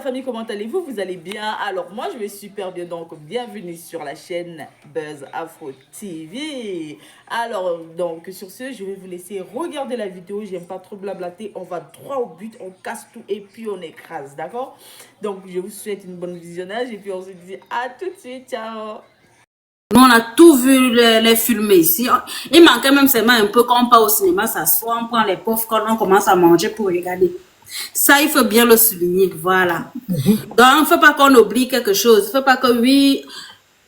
famille, comment allez-vous? Vous allez bien? Alors moi je vais super bien, donc bienvenue sur la chaîne Buzz Afro TV. Alors donc sur ce, je vais vous laisser regarder la vidéo, j'aime pas trop blablater, on va droit au but, on casse tout et puis on écrase, d'accord? Donc je vous souhaite une bonne visionnage et puis on se dit à tout de suite, ciao! Nous, on a tout vu les films ici. Il manquait même seulement un peu quand on part au cinéma, s'assoit, on prend les pauvres quand on commence à manger pour regarder. Ça, il faut bien le souligner, voilà. Donc, il ne faut pas qu'on oublie quelque chose. Il ne faut pas que oui.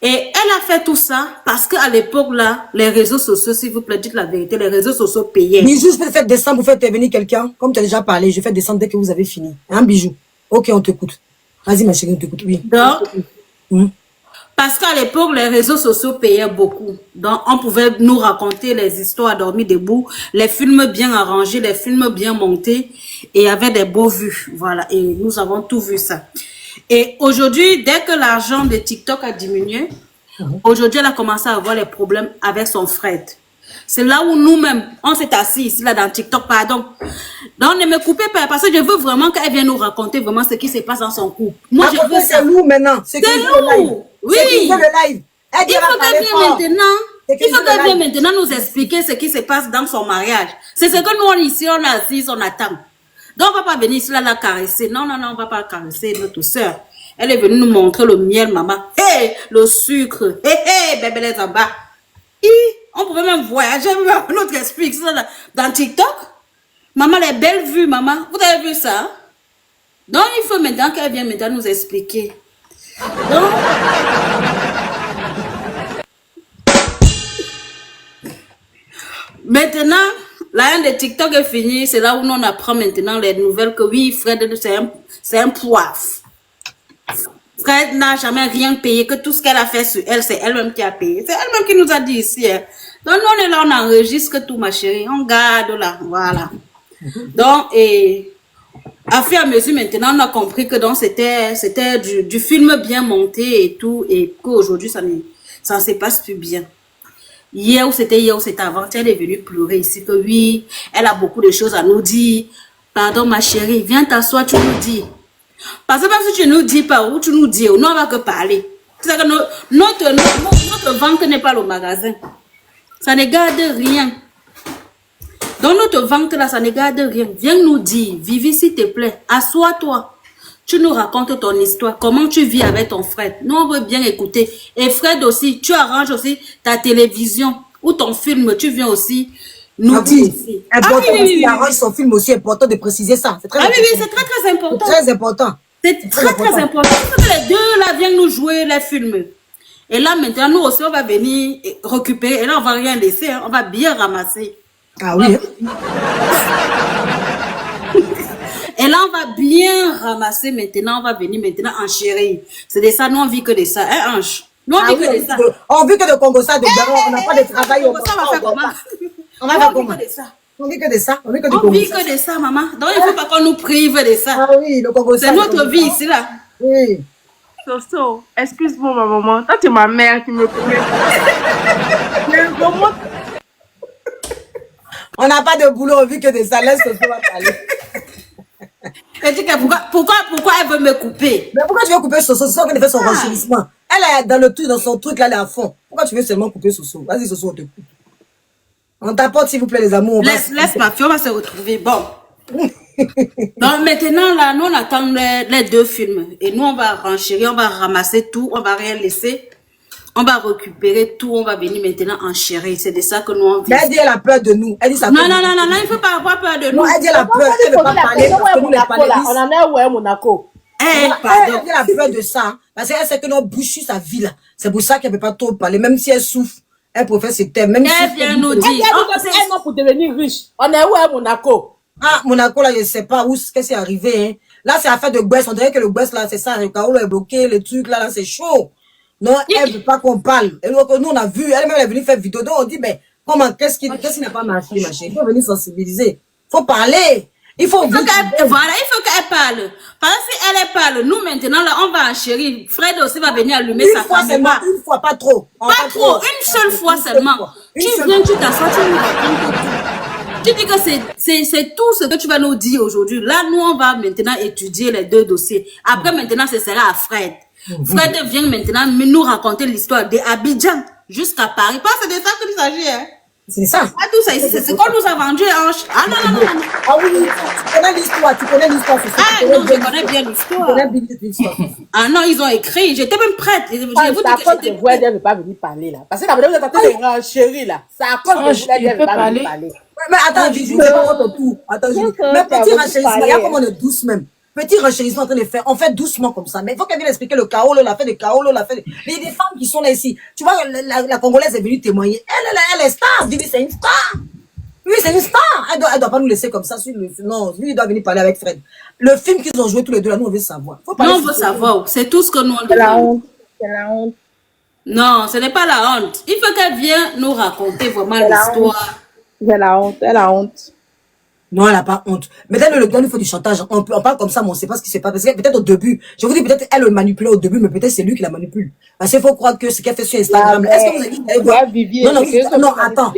Et elle a fait tout ça parce qu'à l'époque, là, les réseaux sociaux, s'il vous plaît, dites la vérité, les réseaux sociaux payaient. Bijou, je peux te faire descendre pour faire intervenir quelqu'un. Comme tu as déjà parlé, je fais descendre dès que vous avez fini. Hein, Bijou? Ok, on t'écoute. Vas-y, ma chérie, on t'écoute. Oui. Donc, parce qu'à l'époque, les réseaux sociaux payaient beaucoup. Donc, on pouvait nous raconter les histoires à dormir debout, les films bien arrangés, les films bien montés et avec des beaux vues. Voilà, et nous avons tout vu ça. Et aujourd'hui, dès que l'argent de TikTok a diminué, aujourd'hui, elle a commencé à avoir les problèmes avec son frère. C'est là où nous-mêmes, on s'est assis ici, là, dans TikTok, pardon. Donc, ne me coupez pas, parce que je veux vraiment qu'elle vienne nous raconter vraiment ce qui se passe dans son couple. Moi, je veux ça. C'est lourd maintenant. C'est lourd. Oui. Il faut le live. Il faut qu'elle vienne maintenant. Il faut qu'elle vienne maintenant nous expliquer ce qui se passe dans son mariage. C'est ce que nous, ici, on a assis, on attend. Donc, on va pas venir ici, là, la caresser. Non, non, non, on va pas caresser notre soeur. Elle est venue nous montrer le miel, maman. Hé, le sucre. Hé, bébé, les en bas. On pouvait même voyager, l'autre explique ça dans TikTok. Maman, les belles vues, maman. Vous avez vu ça? Donc, il faut maintenant qu'elle vienne maintenant nous expliquer. Donc, maintenant, la haine de TikTok est finie. C'est là où on apprend maintenant les nouvelles que oui, Fred, c'est un poivre. Fred n'a jamais rien payé, que tout ce qu'elle a fait sur elle, c'est elle-même qui a payé. C'est elle-même qui nous a dit ici. Hein. Donc, nous, on est là, on enregistre tout, ma chérie. On garde là, voilà. Donc, et à fur et à mesure, maintenant, on a compris que c'était du film bien monté et tout, et qu'aujourd'hui, ça ne se passe plus bien. Hier ou c'était avant, elle est venue pleurer ici, que oui, elle a beaucoup de choses à nous dire. Pardon, ma chérie, viens t'asseoir, tu nous dis. Parce que même si tu ne nous dis pas ou tu nous dis, nous on va que parler. C'est que notre vente n'est pas le magasin. Ça ne garde rien. Donc notre vente là, ça ne garde rien. Viens nous dire, Vivi s'il te plaît, assois-toi. Tu nous racontes ton histoire, comment tu vis avec ton frère. Nous on veut bien écouter. Et Fred aussi, tu arranges aussi ta télévision ou ton film, tu viens aussi nous dire. Il arrange son film aussi, important de préciser ça. Oui, c'est très très important. C'est très important. C'est très important. Il faut que les deux là viennent nous jouer les films. Et là maintenant, nous aussi, on va venir récupérer. Et là, on va rien laisser. Hein. On va bien ramasser. Ah oui. Et là, on va bien ramasser maintenant. On va venir maintenant enchérir. C'est de ça, nous on vit que de ça. Hein, Ange? Nous on vit que de ça. On vit que de Congo, ça, on n'a pas de travail. On va faire comment? On va faire comment? On vit que de ça. On vit que de ça, maman. Donc, il ne faut pas qu'on nous prive de ça. Ah oui, le Congo. C'est notre vie ici, là. Oui. Soso, excuse-moi, ma maman. Toi, tu es ma mère qui me connaît. On n'a pas de boulot, on vit que de ça. Laisse Soso parler. Elle dit que pourquoi elle veut me couper? Mais pourquoi tu veux couper Soso? C'est ça qu'elle fait son renchérissement. Elle est dans son truc, là, elle est à fond. Pourquoi tu veux seulement couper Soso? Vas-y, Soso, on te coupe. On t'apporte, s'il vous plaît, les amours. Laisse ma fille, on va se retrouver. Bon. Donc maintenant, là, nous, on attend les deux films. Et nous, on va renchérir, on va ramasser tout, on va rien laisser. On va récupérer tout, on va venir maintenant enchérir. C'est de ça que nous, on vit. Mais elle dit, elle a peur de nous. Elle dit ça. Non, il ne faut pas avoir peur de nous. Non, elle dit, elle a peur. Elle ne veut pas parler parce que nous, les panélistes. On en est où est Monaco? Elle dit, elle a peur de ça. Parce qu'elle sait que notre bouche sur sa vie, là. C'est pour ça qu'elle ne peut pas trop parler. Même si elle souffre. Elle préfère se taire. Même elle vient nous dire. Elle non pour devenir riche. On est où à Monaco? Ah, Monaco, là, je ne sais pas où qu'est-ce qui est arrivé. Hein. Là, c'est affaire de Guess. On dirait que le Guess, là, c'est ça. Le Kaolo est bloqué, les trucs, là, c'est chaud. Non, elle ne veut pas qu'on parle. Et nous, on a vu, elle-même, elle est venue faire vidéo. Donc, on dit, mais comment, qu'est-ce qui n'a pas marché, ma chérie? Il faut venir sensibiliser. Il faut parler. Il faut qu'elle parle. Parce que si elle parle, nous maintenant, là, on va enchérir. Fred aussi va venir allumer sa caméra. Une fois, pas trop. Pas trop, une seule fois seulement. Tu viens, tu t'assois, tu nous racontes tout. tu dis que c'est tout ce que tu vas nous dire aujourd'hui. Là, nous, on va maintenant étudier les 2 dossiers. Après, maintenant, ce sera à Fred. Fred vient maintenant nous raconter l'histoire d'Abidjan jusqu'à Paris. Parce que c'est de ça qu'il s'agit, hein. C'est ça. Pas tout ça ici, c'est ce qu'on nous a vendu, hein. Ah non. Ah oui, tu connais l'histoire, c'est ça. Ah non, je connais bien l'histoire. Ah non, ils ont écrit, j'étais même prête. Je vous dis C'est à que cause de j'étais vous, elle ne veut pas venir parler là. Parce que d'abord, vous êtes en train de renchérir là. C'est à cause de vous, elle ne veut pas venir parler. Mais attends, je ne sais pas votre tout. Attends, mais petit renchérissement, regarde comme on est douce même. Petit renchérissement en train de faire, on fait doucement comme ça. Mais il faut qu'elle vienne expliquer le Kaolo, la fait de Kaolo, la fait de... Mais il y a des femmes qui sont là ici. Tu vois, la Congolaise est venue témoigner. Elle est star. Dis, c'est une star. Oui, c'est une star. Elle doit pas nous laisser comme ça. Non, lui, il doit venir parler avec Fred. Le film qu'ils ont joué tous les deux là, nous, on veut savoir. non, on veut savoir. C'est tout ce que nous on C'est la demande. honte. C'est la honte. Non, ce n'est pas la honte. Il faut qu'elle vienne nous raconter vraiment l'histoire. C'est la honte. Elle a honte. Non, elle n'a pas honte. Mais dès le temps, il faut du chantage. On parle comme ça, mais on ne sait pas ce qui se passe. Parce que peut-être au début, je vous dis, peut-être elle le manipulait au début, mais peut-être c'est lui qui la manipule. Parce qu'il faut croire que ce qu'elle fait sur Instagram. Est-ce que vous avez dit d'aller voir? Non, attends.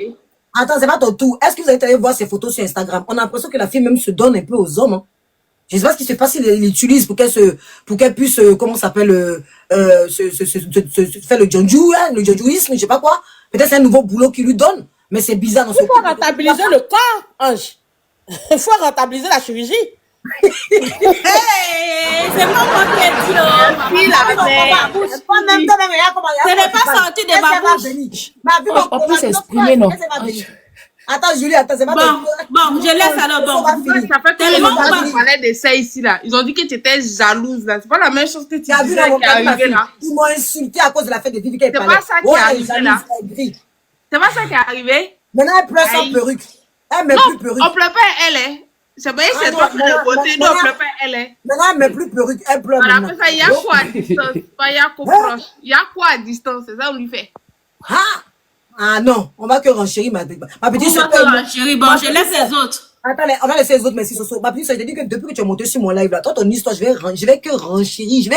Attends, c'est pas ton tour. Est-ce que vous avez allé voir ses photos sur Instagram? On a l'impression que la fille même se donne un peu aux hommes. Hein. Je ne sais pas ce qui se passe, il l'utilise pour qu'elle puisse, comment ça s'appelle, faire le jonju, hein, le jonjuisme, je sais pas quoi. Peut-être c'est un nouveau boulot qu'il lui donne. Mais c'est bizarre dans ce Il faut rentabiliser le corps, Ange. Il faut rentabiliser la chirurgie. Hey, c'est pas moi qui ai dit, oh. Ce n'est pas sorti de ma bouche. On peut s'exprimer, non? Attends, Julie, attends, c'est pas Bon, je laisse alors. Bon, Ça fait tellement que on parlait de ça ici, là. Ils ont dit que tu étais jalouse, là. C'est pas la même chose que tu Tu as vu disais la qui est arrivé, là. Ils m'ont insulté à cause de la fête de Vivi qu'elle C'est parlait. pas ça qui est arrivé, là. C'est pas ça qui est arrivé. Maintenant, elle pleure sans perruque. Elle met plus perruque. On pleure pas elle, hein. C'est pas c'est toi qui l'as beauté, nous on pleure pas elle, hein. Maintenant, elle met plus perruque. Elle pleure Voilà, maintenant. après ça, il y a quoi à distance? Pas il y a quoi proche. Il y a quoi à distance? C'est ça on lui fait. Ah non, on va que renchérir ma petite soeur. chérie, bon, je laisse les autres. Attends, on va laisser les autres, merci Soso. Ma petite soeur, je t'ai dit que depuis que tu es monté sur mon live là, toi, ton histoire, je vais que renchérir,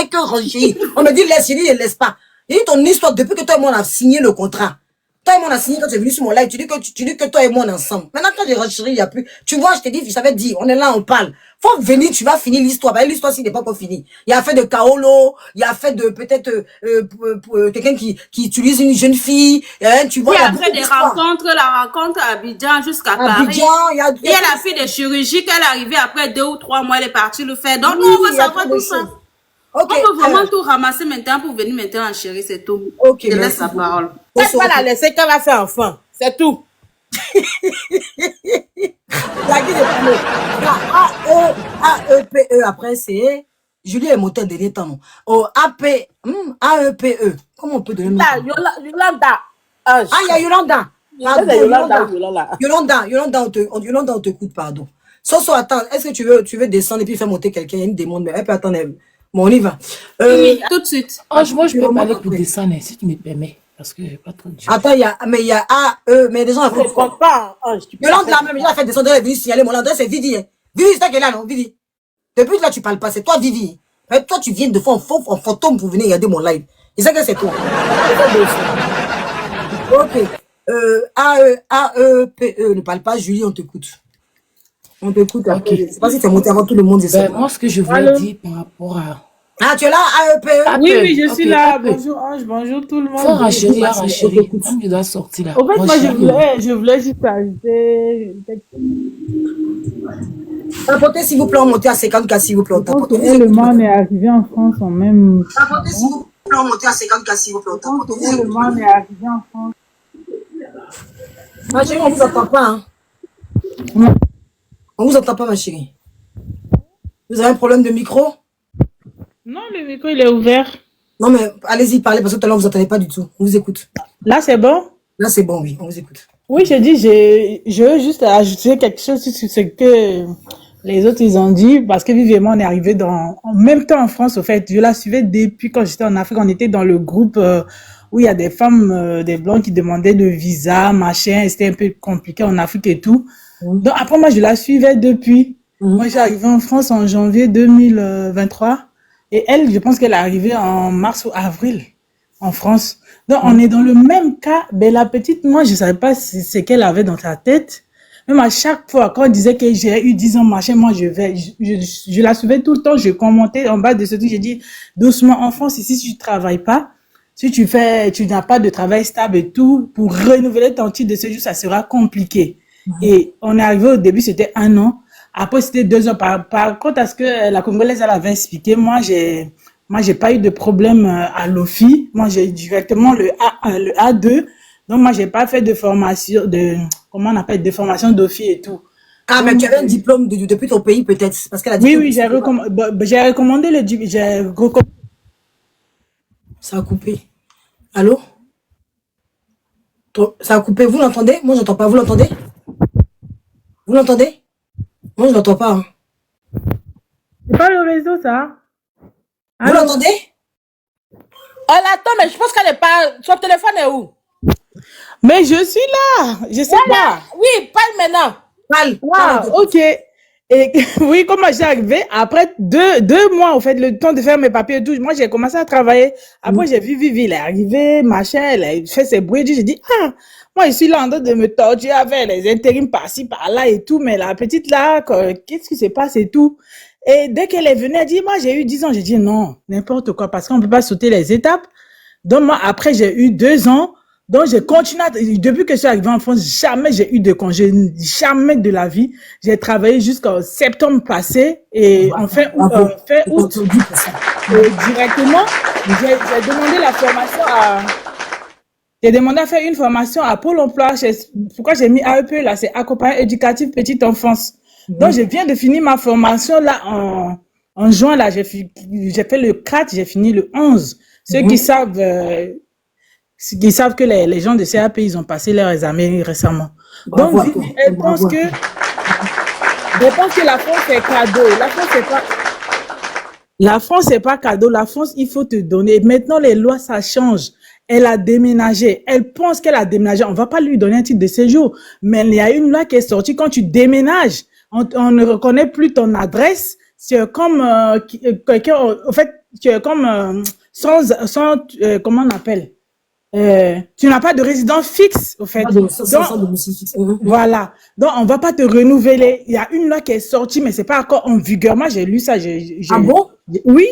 On me dit laisse, je dis ne laisse pas. J'ai dit ton histoire, depuis que toi et moi on a signé le contrat. Toi et moi on a signé quand tu es venu sur mon live, tu dis que toi et moi on est ensemble. Maintenant quand j'ai renchéri, il n'y a plus. Tu vois, je t'ai dit, je t'avais dit, on est là, on parle. Faut venir, tu vas finir l'histoire. Ben, l'histoire, s'il n'est pas encore fini. Il y a fait de Kaolo, il y a fait de peut-être quelqu'un qui utilise une jeune fille. Hein, tu vois, il y a fait des rencontres, la rencontre à Abidjan jusqu'à Paris. Il y a la fille de chirurgie qu'elle est arrivée après 2 ou 3 mois, elle est partie le faire. Donc, nous, on veut savoir tout ça. Okay, on peut vraiment tout ramasser maintenant pour venir maintenant en chérie, c'est tout. Ok, je laisse la parole. Elle va la laisser qu'elle va faire enfant. C'est tout. A-E-P-E, après c'est... Julie est montée dernier temps, non? Oh, A-E-P-E. Comment on peut donner le nom? Yolanda. Ah, il y a Yolanda. Yolanda, on te écoute, pardon. Soso, attends, est-ce que tu veux descendre et puis faire monter quelqu'un? Il y a une demande, mais elle peut attendre. Bon, on y va. Oui, tout de suite. Moi, je peux parler pour descendre, si tu me permets. Parce que j'ai pas trop de choses. Attends, il y a A, E, mais des gens... Je ne comprends pas, Ange. Yolande, là, même, il a fait descendre, elle est venue signaler mon adresse, c'est Vivi. Hein. Vivi, c'est toi qui est là, non, Vivi? Depuis là, tu parles pas, c'est toi, Vivi. Mais toi, tu viens de faire en fantôme pour venir regarder mon live. Et c'est que c'est toi. Ok. A-E-P-E, ne parle pas, Julie, on t'écoute. On t'écoute. Ok. Je sais pas si tu es monté avant tout le monde. Moi, ce que je voulais dire par rapport à... Ah, tu es là, A-E-P-E? Oui, je suis là. Bonjour Ange, bonjour tout le monde. Faut renchérir. Comme je dois sortir là. En fait, moi, je voulais juste ajouter... Tapotez, s'il vous plaît, on monte à 50K, s'il vous plaît. Le monde est arrivé en France en même... Tapotez, s'il vous plaît, on monte à 50K, s'il vous plaît. Le monde est arrivé en France. Ma chérie, on vous entend pas, hein? On vous entend pas, ma chérie. Vous avez un problème de micro? Non, le micro, il est ouvert. Non, mais allez-y, parlez, parce que tout à l'heure, vous n'entendez pas du tout. On vous écoute. Là, c'est bon? Là, c'est bon, oui, on vous écoute. Oui, je dis, je veux juste ajouter quelque chose sur ce que les autres, ils ont dit, parce que Vivi et moi, on est arrivés en même temps en France, au fait. Je la suivais depuis quand j'étais en Afrique. On était dans le groupe où il y a des femmes, des blancs qui demandaient le visa, machin, et c'était un peu compliqué en Afrique et tout. Donc, après, moi, je la suivais depuis. Moi, j'ai arrivé en France en janvier 2023. Et elle, je pense qu'elle est arrivée en mars ou avril en France. Donc, on est dans le même cas. Mais la petite, moi, je savais pas ce qu'elle avait dans sa tête. Même à chaque fois, quand on disait que j'ai eu 10 ans, machin, moi, je la suivais tout le temps, je commentais en bas de ce truc, j'ai dit, doucement, en France, ici, si tu travailles pas, si tu n'as pas de travail stable et tout, pour renouveler ton titre de séjour, ça sera compliqué. Et on est arrivé au début, c'était 1 an. Après, c'était 2 ans. Par contre, à ce que la Congolaise, elle avait expliqué, moi, j'ai pas eu de problème à l'OFI. Moi, j'ai directement le A2. Donc, moi, j'ai pas fait de formation, comment on appelle, de formation d'OFI et tout. Ah, mais tu avais un diplôme depuis ton pays, peut-être. Parce qu'elle a dit. Oui, j'ai recommandé Ça a coupé. Allô? Ça a coupé. Vous l'entendez? Moi, j'entends pas. Vous l'entendez? Vous l'entendez? Moi, je l'entends pas. Hein. C'est pas le réseau, ça? Vous l'entendez? On l'attend, mais je pense qu'elle n'est pas... Son téléphone est où? Mais je suis là. Je sais pas. Oui, parle maintenant. Parle. Wow, ok. Et oui, comment j'ai arrivé? Après 2 mois, en fait, le temps de faire mes papiers et tout, moi, j'ai commencé à travailler. Après, j'ai vu Vivi, elle est arrivée, machin, elle a fait ses bruits. J'ai dit, ah, moi, je suis là en train de me torturer avec les intérims par-ci, par-là et tout, mais la petite là, qu'est-ce qui se passe et tout? Et dès qu'elle est venue, elle dit, moi, j'ai eu 10 ans. J'ai dit, non, n'importe quoi, parce qu'on peut pas sauter les étapes. Donc, moi, après, j'ai eu 2 ans. Donc, j'ai continué, depuis que je suis arrivée en France, jamais j'ai eu de congé, jamais de la vie. J'ai travaillé jusqu'en septembre passé et en fin août, directement, j'ai demandé la formation j'ai demandé à faire une formation à Pôle emploi. Pourquoi j'ai mis AEP là? C'est accompagnement éducatif petite enfance. Donc, je viens de finir ma formation là en juin là. J'ai fait le 4, j'ai fini le 11. Ceux qui savent, ils savent que les gens de CAP, ils ont passé leurs examens récemment. Bravo. Donc, elle pense que la France est cadeau. La France, c'est pas cadeau. La France, il faut te donner. Maintenant, les lois, ça change. Elle a déménagé. Elle pense qu'elle a déménagé. On va pas lui donner un titre de séjour. Mais il y a une loi qui est sortie. Quand tu déménages, on ne reconnaît plus ton adresse. C'est comme quelqu'un, en fait, tu es comme sans comment on appelle? Tu n'as pas de résidence fixe, au fait. Voilà. Donc, on va pas te renouveler. Il y a une loi qui est sortie, mais c'est pas encore en vigueur. Moi, j'ai lu ça. Ah bon? Oui.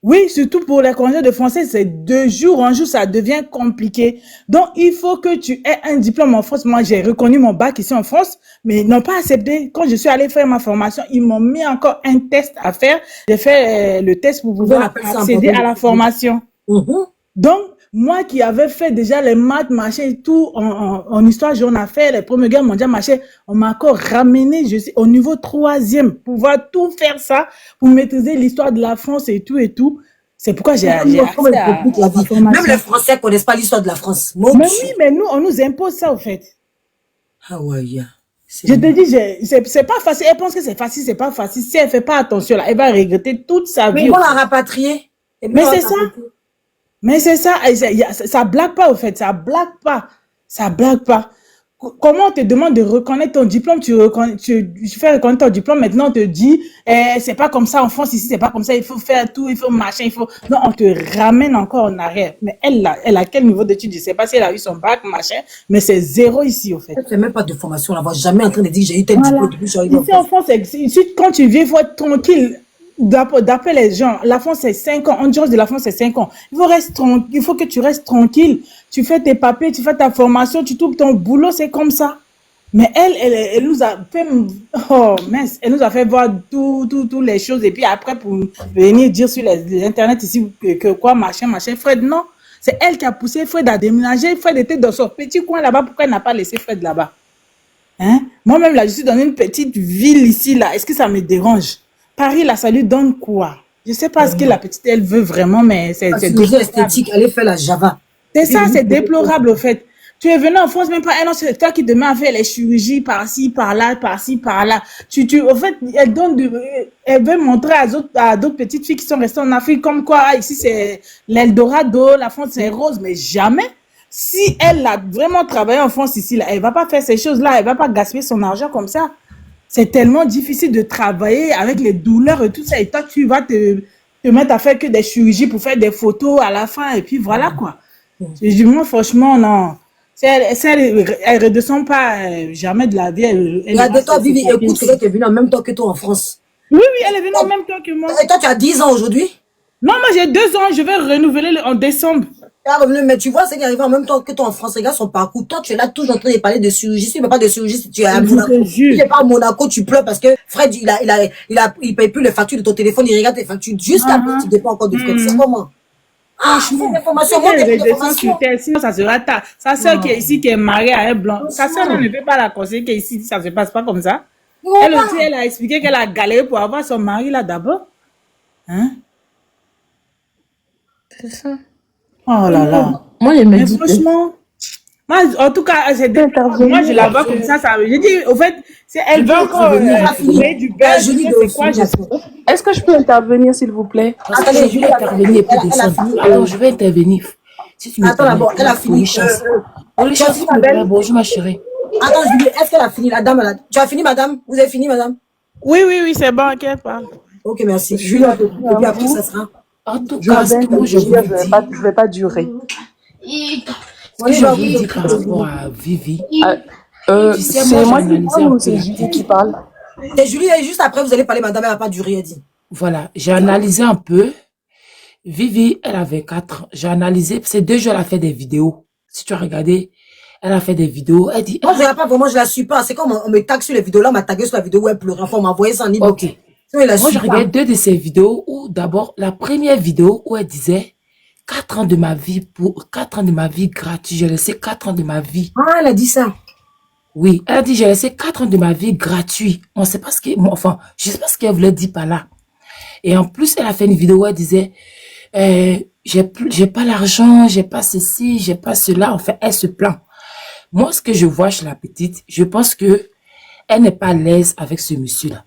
Oui, surtout pour les congés de français, c'est 2 jours en jour, ça devient compliqué. Donc, il faut que tu aies un diplôme en France. Moi, j'ai reconnu mon bac ici en France, mais ils n'ont pas accepté. Quand je suis allée faire ma formation, ils m'ont mis encore un test à faire. J'ai fait le test pour pouvoir accéder à la formation. Donc, moi qui avais fait déjà les maths, machin et tout, en histoire, on a fait les premières guerres mondiales, machin, on m'a encore ramené, je sais, au niveau 3e, pouvoir tout faire ça, pour maîtriser l'histoire de la France et tout et tout. C'est pourquoi j'ai Même les Français connaissent pas l'histoire de la France. Mais oui, mais nous, on nous impose ça, au fait. Ah ouais, je te dis, c'est pas facile. Elle pense que c'est facile, c'est pas facile. Si elle fait pas attention, là, elle va regretter toute sa vie. Mais on l'a rapatrié. Mais c'est ça. Mais c'est ça, ça blague pas au fait, ça blague pas. Comment on te demande de reconnaître ton diplôme, tu fais reconnaître ton diplôme, maintenant on te dit, c'est pas comme ça en France, ici c'est pas comme ça, il faut faire tout, il faut machin, non, on te ramène encore en arrière. Mais elle a quel niveau d'études, je sais pas si elle a eu son bac, machin, mais c'est 0 ici au fait. Elle fait même pas de formation, on la voit jamais en train de dire j'ai eu tel diplôme depuis ici en France, quand tu viens, il faut être tranquille. D'après les gens, la France c'est 5 ans, endurance de la France c'est 5 ans. Il faut que tu restes tranquille. Tu fais tes papiers, tu fais ta formation, tu trouves ton boulot, c'est comme ça. Mais elle nous a fait, oh mince, elle nous a fait voir toutes les choses et puis après pour venir dire sur les internet ici que quoi, machin. Fred, non. C'est elle qui a poussé Fred à déménager. Fred était dans son petit coin là-bas. Pourquoi elle n'a pas laissé Fred là-bas? Hein? Moi-même là, je suis dans une petite ville ici là. Est-ce que ça me dérange? Paris, là, ça lui donne quoi? Je sais pas ce que la petite, elle veut vraiment, mais c'est esthétique, elle fait la Java. C'est ça, c'est déplorable, au fait. Tu es venu en France, même pas un an, c'est toi qui te mets à faire les chirurgies par-ci, par-là, par-ci, par-là. Au fait, elle veut montrer à d'autres petites filles qui sont restées en Afrique, comme quoi, ici, c'est l'Eldorado, la France, c'est rose, mais jamais. Si elle a vraiment travaillé en France ici, là, elle va pas faire ces choses-là, elle va pas gaspiller son argent comme ça. C'est tellement difficile de travailler avec les douleurs et tout ça. Et toi, tu vas te mettre à faire que des chirurgies pour faire des photos à la fin. Et puis voilà quoi. Moi, franchement, non. Elle redescend pas jamais de la vie. Regarde-toi, Vivi, écoute, quelqu'un qui est venu en même temps que toi en France. Oui, elle est venue en même temps que moi. Et toi, tu as 10 ans aujourd'hui? Non, moi j'ai 2 ans, je vais renouveler en décembre. Mais tu vois, c'est qui est arrivé en même temps que toi en France. Regarde son parcours. Toi, tu es là toujours en train de parler de chirurgie. Si tu ne parles pas de chirurgie, si tu es à Monaco. Si tu n'es pas à Monaco, tu pleures parce que Fred, il paye plus les factures de ton téléphone. Il regarde tes factures. Juste après, tu dépends encore de Fred. C'est comment? Franchement, sinon ça sera tard. Sa soeur qui est ici, qui est mariée à un blanc, sa soeur ne peut pas la conseiller qu'ici, ça se passe pas comme ça. Elle aussi, elle a expliqué qu'elle a galéré pour avoir son mari là d'abord. Hein? C'est ça. Oh là là. Moi, je me Mais dis que franchement, moi, en tout cas, moi, je la vois comme ça. J'ai dit, au fait, elle veut encore créer du beurre. C'est quoi, je sais pas. est-ce que je peux intervenir, s'il vous plaît? Parce que je vais intervenir pour descendre. Alors, je vais intervenir. Si tu me Attends d'abord, elle a fini. Bonjour ma chérie. Attends, Julie, est-ce qu'elle a fini, la dame? Tu as fini, madame? Vous avez fini, madame? Oui, c'est bon, inquiète pas. Ok, merci. Julie, et puis après, ça sera. En tout cas, ce que moi je voulais dire, je vais pas durer. ce que je voulais dire par rapport à Vivi, tu sais, C'est moi moi j'ai qui analysé parle un ou peu c'est la Julie qui petite. parle? Et Julie, et juste après, vous allez parler, madame, elle n'a pas duré, elle dit. Voilà, j'ai analysé un peu. Vivi, elle avait 4 ans. J'ai analysé, ces 2 jours, elle a fait des vidéos. Si tu as regardé, elle a fait des vidéos. Elle dit, Moi, je ne pas vraiment, je la suis pas. C'est comme on me tag sur les vidéos. Là, on m'a tagué sur la vidéo où elle pleurait. Enfin, on m'a envoyé ça en ligne. ok. Sinon, il la Moi, suit j'ai pas. regardé 2 de ses vidéos où, d'abord, la première vidéo où elle disait 4 ans de ma vie pour 4 ans de ma vie gratuit. J'ai laissé 4 ans de ma vie. Ah, elle a dit ça. Oui, elle a dit, j'ai laissé 4 ans de ma vie gratuit. On sait pas ce que, enfin, je sais pas ce qu'elle voulait dire par là. Et en plus, elle a fait une vidéo où elle disait, j'ai pas l'argent, j'ai pas ceci, j'ai pas cela. Enfin, elle se plaint. Moi, ce que je vois chez la petite, je pense que elle n'est pas à l'aise avec ce monsieur-là.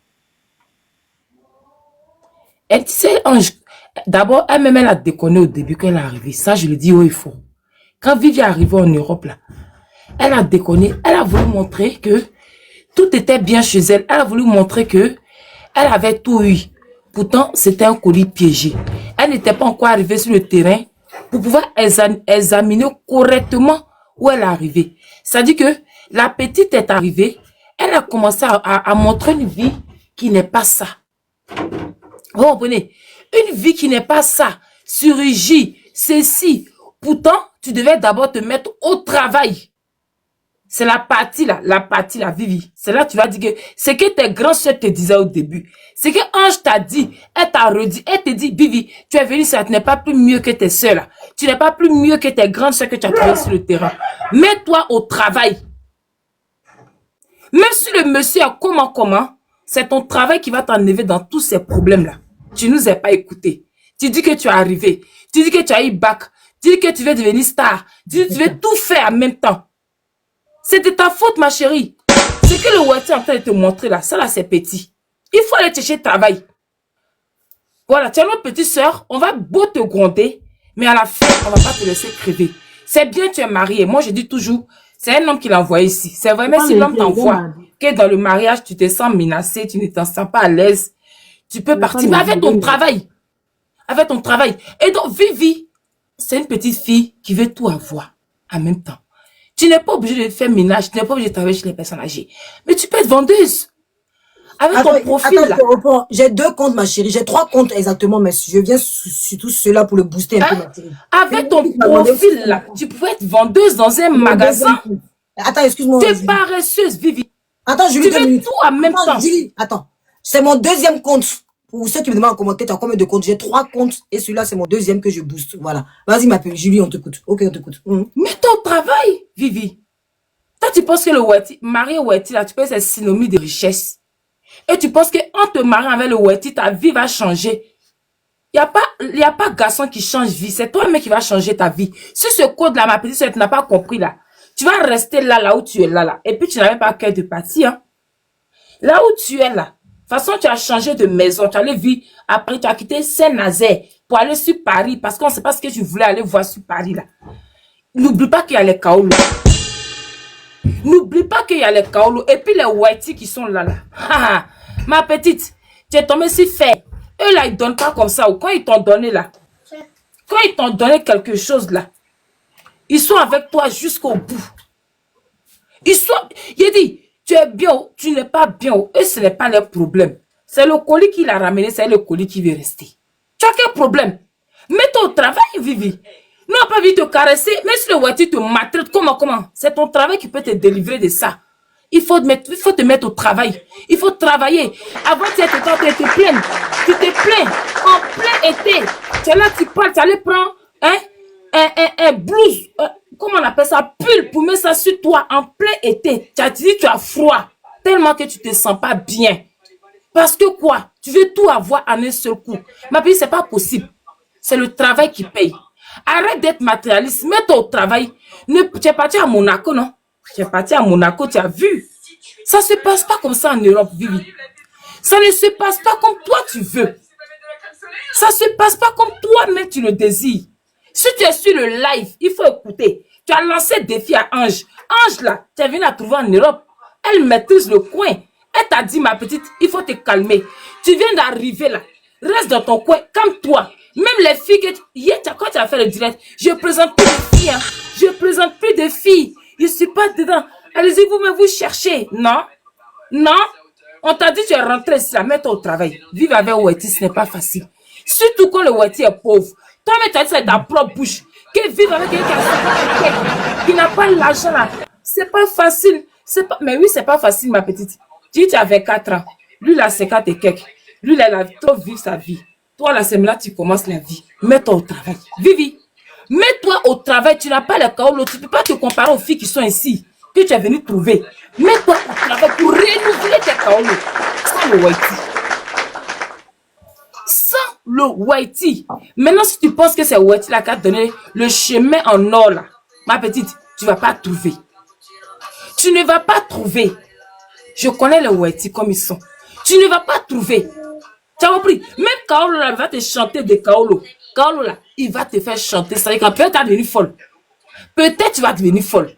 Elle disait, d'abord, elle-même, elle a déconné au début qu'elle est arrivée. Ça, je le dis haut et fort. Quand Vivi est arrivée en Europe, là, elle a déconné. Elle a voulu montrer que tout était bien chez elle. Elle a voulu montrer que elle avait tout eu. Pourtant, c'était un colis piégé. Elle n'était pas encore arrivée sur le terrain pour pouvoir examiner correctement où elle est arrivée. C'est-à-dire que la petite est arrivée, elle a commencé à montrer une vie qui n'est pas ça. Vous comprenez? Une vie qui n'est pas ça. Chirurgie, ceci. Pourtant, tu devais d'abord te mettre au travail. C'est la partie là, Vivi. C'est là que tu vas dire que c'est que tes grands soeurs te disaient au début. C'est que Ange t'a dit, elle t'a redit, elle te dit, Vivi, tu es venue, ça, tu n'es pas plus mieux que tes soeurs là. Tu n'es pas plus mieux que tes grandes soeurs que tu as travaillé sur le terrain. Mets-toi au travail. Même si le monsieur a comment, c'est ton travail qui va t'enlever dans tous ces problèmes-là. Tu nous as pas écoutés. Tu dis que tu es arrivé. Tu dis que tu as eu bac. Tu dis que tu veux devenir star. Tu dis que tu veux tout faire en même temps. C'est de ta faute, ma chérie. C'est que le Wati est en train de te montrer là. Ça là, c'est petit. Il faut aller chercher travail. Voilà, tu es notre petite soeur. On va beau te gronder. Mais à la fin, on va pas te laisser crever. C'est bien, tu es marié. Moi, je dis toujours, c'est un homme qui l'a envoyé ici. C'est vraiment si l'homme t'envoie que dans le mariage, tu te sens menacé, tu ne te sens pas à l'aise, tu peux partir. Mais avec ton travail. Avec ton travail. Et donc, Vivi, c'est une petite fille qui veut tout avoir en même temps. Tu n'es pas obligé de faire ménage, tu n'es pas obligé de travailler chez les personnes âgées. Mais tu peux être vendeuse. Avec ton profil là. J'ai 2 comptes, ma chérie. J'ai 3 comptes exactement, mais je viens surtout ceux-là pour le booster un peu, ma chérie. Avec ton profil là, tu pouvais être vendeuse dans un magasin. Attends, excuse-moi. Tu es paresseuse, Vivi. Attends, Julie, tu veux tout en même temps. Julie, attends. C'est mon 2e compte. Pour ceux qui me demandent en commentaire, tu as combien de comptes? J'ai 3 comptes et celui-là, c'est mon 2e que je booste. Voilà. Vas-y, m'appelle. Julie, on t'écoute. Ok, on t'écoute. Mais ton travail, Vivi. Toi, tu penses que le Wati, marié Wati, là, tu penses que c'est synonyme de richesse. Et tu penses qu'en te mariant avec le Wati, ta vie va changer. Il n'y a pas garçon qui change vie. C'est toi-même qui va changer ta vie. Si ce code-là, ma petite soeur, tu n'as pas compris, là, tu vas rester là où tu es là. Et puis, tu n'avais pas cœur de partir, hein. Là où tu es, là. De toute façon, tu as changé de maison. Tu allais vivre. Après, tu as quitté Saint-Nazaire pour aller sur Paris. Parce qu'on ne sait pas ce que tu voulais aller voir sur Paris, là. N'oublie pas qu'il y a les Kaolo. N'oublie pas qu'il y a les Kaolo. Et puis les Whitey qui sont là. Ma petite, tu es tombée si faible. Eux, là, ils ne donnent pas comme ça. Ou quand ils t'ont donné, là. Quand ils t'ont donné quelque chose, là. Ils sont avec toi jusqu'au bout. Il dit, tu es bien ou tu n'es pas bien ou, et ce n'est pas leur problème. C'est le colis qui l'a ramené, c'est le colis qui veut rester. Tu as quel problème? Mets-toi au travail, Vivi. Nous, on n'a pas envie de te caresser, même si le voiture te maltraite, comment? C'est ton travail qui peut te délivrer de ça. Il faut te mettre au travail. Il faut travailler. Avant, tu étais te plains. Tu te plains. En plein été. Tu es là, tu parles, tu allais prendre un blouse. Comment on appelle ça? Pull pour mettre ça sur toi en plein été. Tu as dit tu as froid. Tellement que tu te sens pas bien. Parce que quoi? Tu veux tout avoir en un seul coup. Ma vie, c'est pas possible. C'est le travail qui paye. Arrête d'être matérialiste. Mets-toi au travail. Tu es parti à Monaco, non? Tu es parti à Monaco, tu as vu. Ça ne se passe pas comme ça en Europe, Vivi. Ça ne se passe pas comme toi tu veux. Ça ne se passe pas comme toi-même tu le désires. Si tu es sur le live, il faut écouter. Tu as lancé défi à Ange. Ange, là, tu es venu la trouver en Europe. Elle maîtrise le coin. Elle t'a dit, ma petite, il faut te calmer. Tu viens d'arriver là. Reste dans ton coin, calme-toi. Même les filles que hier, quand tu as fait le direct, je présente plus de filles. Hein. Je présente plus de filles. Je ne suis pas dedans. Allez-y, vous-même, vous cherchez. Non. Non. On t'a dit, tu es rentré ici, mets-toi au travail. Vivre avec Weti, ce n'est pas facile. Surtout quand le Weti est pauvre. Toi-même, tu as dit, c'est ta propre bouche. Que vivre avec quelqu'un qui n'a pas l'argent là. C'est pas facile. Pas... Mais oui, c'est pas facile, ma petite. Tu avais 4 ans. Lui, là, c'est 4 et quelques. Lui, là, il a trop vécu sa vie. Toi, là, c'est là, tu commences la vie. Mets-toi au travail. Vivi. Mets-toi au travail, tu n'as pas le kaolo, tu ne peux pas te comparer aux filles qui sont ici, que tu es venu trouver. Mets-toi au travail pour renouveler tes kaolo. Sans le whitey. Sans le whitey. Maintenant, si tu penses que c'est whitey là qui a donné le chemin en or là, ma petite, tu ne vas pas trouver. Tu ne vas pas trouver. Je connais les whitey comme ils sont. Tu ne vas pas trouver. Tu as compris? Même Kaolo là, il va te chanter de Kaolo. Kaolo là, il va te faire chanter. Ça veut dire que peut-être tu vas devenir folle. Peut-être tu vas devenir folle.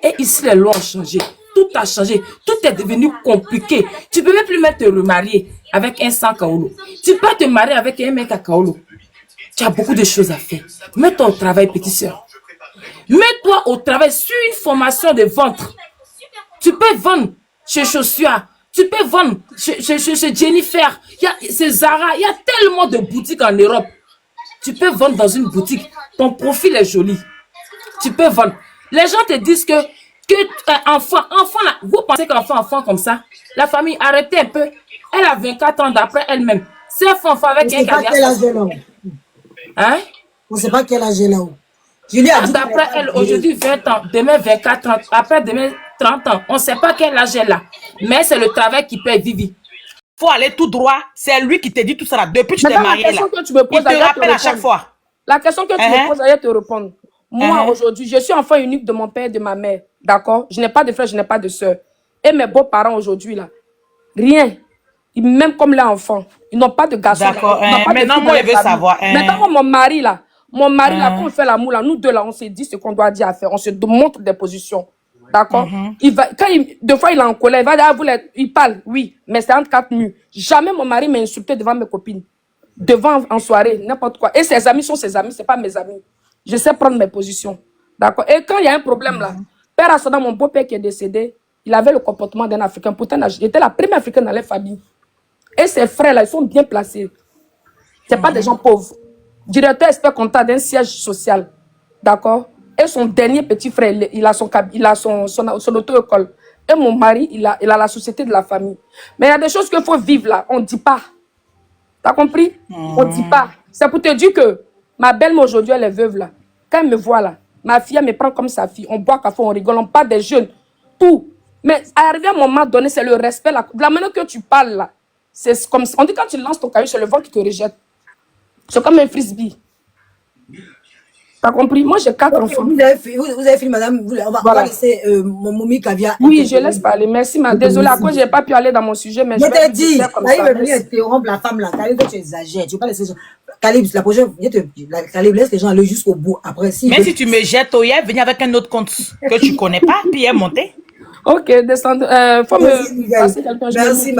Et ici, les lois ont changé. Tout a changé. Tout est devenu compliqué. Tu ne peux même plus te remarier avec un sans Kaolo. Tu peux te marier avec un mec à Kaolo. Tu as beaucoup de choses à faire. Mets-toi au travail, petite soeur. Mets-toi au travail sur une formation de ventre. Tu peux vendre chez Chaussures. Tu peux vendre chez Jennifer. C'est Zara. Il y a tellement de boutiques en Europe. Tu peux vendre dans une boutique. Ton profil est joli. Tu peux vendre. Les gens te disent que enfant là, vous pensez qu'enfant comme ça, la famille, arrêtez un peu. Elle a 24 ans d'après elle-même. C'est un enfant avec un carrière. Hein? On ne sait pas quel âge elle a. Julie a dit d'après elle, aujourd'hui 20 ans, demain 24 ans, après demain 30 ans. On ne sait pas quel âge elle a. Mais c'est le travail qui peut vivre. Faut aller tout droit. C'est lui qui te dit tout ça là. Depuis que tu t'es marié là. Que tu me poses, il te rappelle à chaque fois. La question que tu me poses, je te répondre. Moi, aujourd'hui, je suis enfant unique de mon père et de ma mère. D'accord? Je n'ai pas de frère, je n'ai pas de soeur. Et mes beaux-parents aujourd'hui, là, rien. Même comme les enfants, ils n'ont pas de garçon. D'accord. Maintenant, moi, je veux savoir. Maintenant, mon mari, là, quand on fait l'amour, là, nous deux, là, on se dit ce qu'on doit dire à faire. On se montre des positions. D'accord? Deux fois, il est en colère. Il va dire, il parle, oui, mais c'est entre 4 murs. Jamais mon mari m'a insulté devant mes copines. Devant, en soirée, n'importe quoi. Et ses amis sont ses amis, ce n'est pas mes amis. Je sais prendre mes positions. D'accord? Et quand il y a un problème là, Père Assada, mon beau-père qui est décédé, il avait le comportement d'un Africain. Pourtant, j'étais la première Africaine dans les familles. Et ses frères là, ils sont bien placés. Ce n'est pas des gens pauvres. Directeur expert comptable d'un siège social. D'accord? Et son dernier petit frère, il a son auto-école. Et mon mari, il a la société de la famille. Mais il y a des choses qu'il faut vivre là. On ne dit pas. T'as compris? On ne dit pas. C'est pour te dire que ma belle-mère aujourd'hui, elle est veuve là. Quand elle me voit là, ma fille, elle me prend comme sa fille. On boit café, on rigole, on parle des jeunes. Tout. Mais arrivé à un moment donné, c'est le respect là. De la manière que tu parles là, c'est comme on dit quand tu lances ton caillou, c'est le vent qui te rejette. C'est comme un frisbee. T'as compris? Moi, j'ai 4 enfants. Vous avez fini, madame. On va laisser mon momie Caviar. Oui, je laisse parler. Merci, ma. Désolée, à cause je n'ai pas pu aller dans mon sujet, mais je t'ai dit, Calib est venu interrompre la femme là. Calib, tu exagères. Tu ne veux pas laisser les gens. Calib, la prochaine fois, Calib, laisse les gens aller jusqu'au bout. Après, mais si tu me jettes, il est venu avec un autre compte que tu ne connais pas, puis il est monté. Ok, descendre. Faut Merci, me Miguel. passer quelqu'un. Je Merci,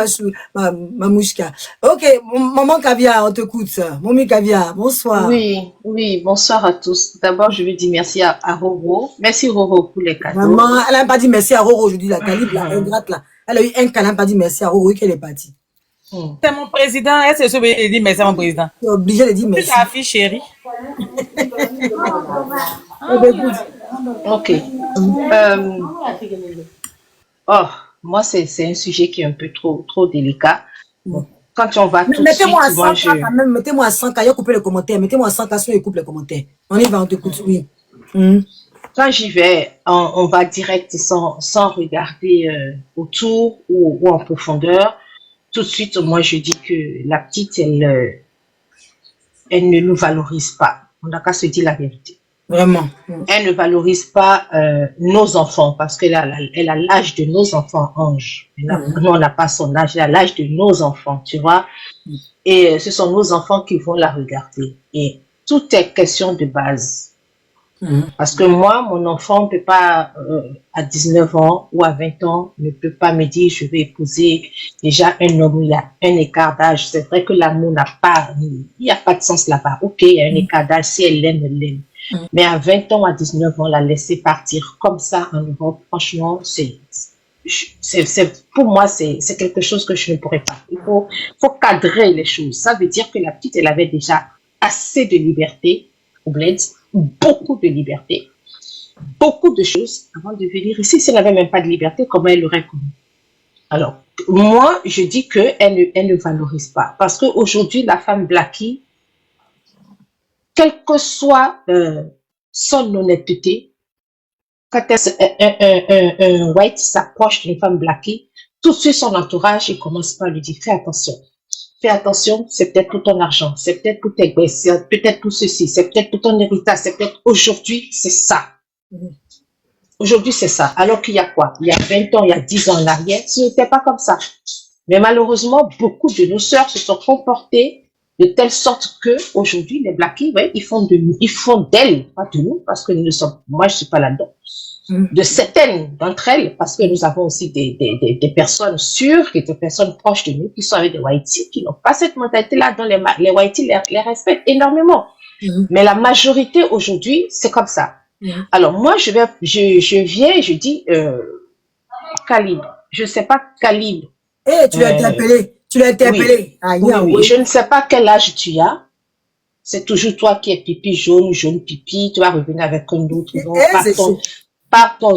ma mouchka. Ok, maman Caviar, on t'écoute. Mommy Caviar, bonsoir. Oui, oui, bonsoir à tous. D'abord, je veux dire merci à Roro. Merci Roro pour les cadeaux. Maman, elle n'a pas dit merci à Roro aujourd'hui, la calibre, la ingrate là. Elle a eu un câlin, pas dit merci à Roro, qu'elle est partie. C'est mon président. Est-ce que je dit merci à mon président? Tu es obligé de dire Tu merci. ta fille chérie. Ok. Oh, moi, c'est un sujet qui est un peu trop délicat. Bon, quand on va tout de suite, Mettez-moi à 100 moi, cas quand même, mettez-moi à 100 cas, il a coupé les commentaires. Mettez-moi à 100 cas, sinon il coupe les commentaires. On y va, on t'écoute, oui. Quand j'y vais, on va direct sans regarder autour ou en profondeur. Tout de suite, moi, je dis que la petite, elle ne nous valorise pas. On n'a qu'à se dire la vérité. Vraiment. Elle ne valorise pas nos enfants parce qu'elle a l'âge de nos enfants, Ange. Nous, on n'a pas son âge, elle a l'âge de nos enfants, tu vois. Et ce sont nos enfants qui vont la regarder. Et tout est question de base. Parce que moi, mon enfant ne peut pas, à 19 ans ou à 20 ans, ne peut pas me dire je vais épouser déjà un homme, il y a un écart d'âge. C'est vrai que l'amour il n'y a pas de sens là-bas. Ok, il y a un écart d'âge, si elle l'aime, elle l'aime. Mais à 20 ans, à 19 ans, la laisser partir comme ça en Europe, franchement, pour moi, c'est quelque chose que je ne pourrais pas. Il faut cadrer les choses. Ça veut dire que la petite, elle avait déjà assez de liberté au bled, beaucoup de liberté, beaucoup de choses avant de venir ici. Si elle n'avait même pas de liberté, comment elle aurait connu? Alors, moi, je dis qu'elle ne valorise pas. Parce qu'aujourd'hui, la femme blackie, quelle que soit son honnêteté, quand un white s'approche d'une femme blackie, tout de suite son entourage, il commence par lui dire, fais attention. Fais attention, c'est peut-être pour ton argent, c'est peut-être pour tes gosses, c'est peut-être pour ceci, c'est peut-être pour ton héritage, c'est peut-être aujourd'hui, c'est ça. Aujourd'hui, c'est ça. Alors qu'il y a quoi? Il y a 20 ans, il y a 10 ans en arrière, ce n'était pas comme ça. Mais malheureusement, beaucoup de nos sœurs se sont comportées de telle sorte que aujourd'hui, les blackies, ouais, ils font d'elles, pas de nous, parce que nous ne sommes, moi, je suis pas là-dedans. De certaines d'entre elles, parce que nous avons aussi des personnes sûres, des personnes proches de nous, qui sont avec des whiteys, qui n'ont pas cette mentalité-là, dont les whiteys les respectent énormément. Mais la majorité aujourd'hui, c'est comme ça. Alors moi, je viens et je dis, Calibre, je sais pas Calibre. Tu l'as interpellé, Oui. Oui. Je ne sais pas quel âge tu as. C'est toujours toi qui es pipi jaune pipi, tu vas revenir avec un autre nom. Par ta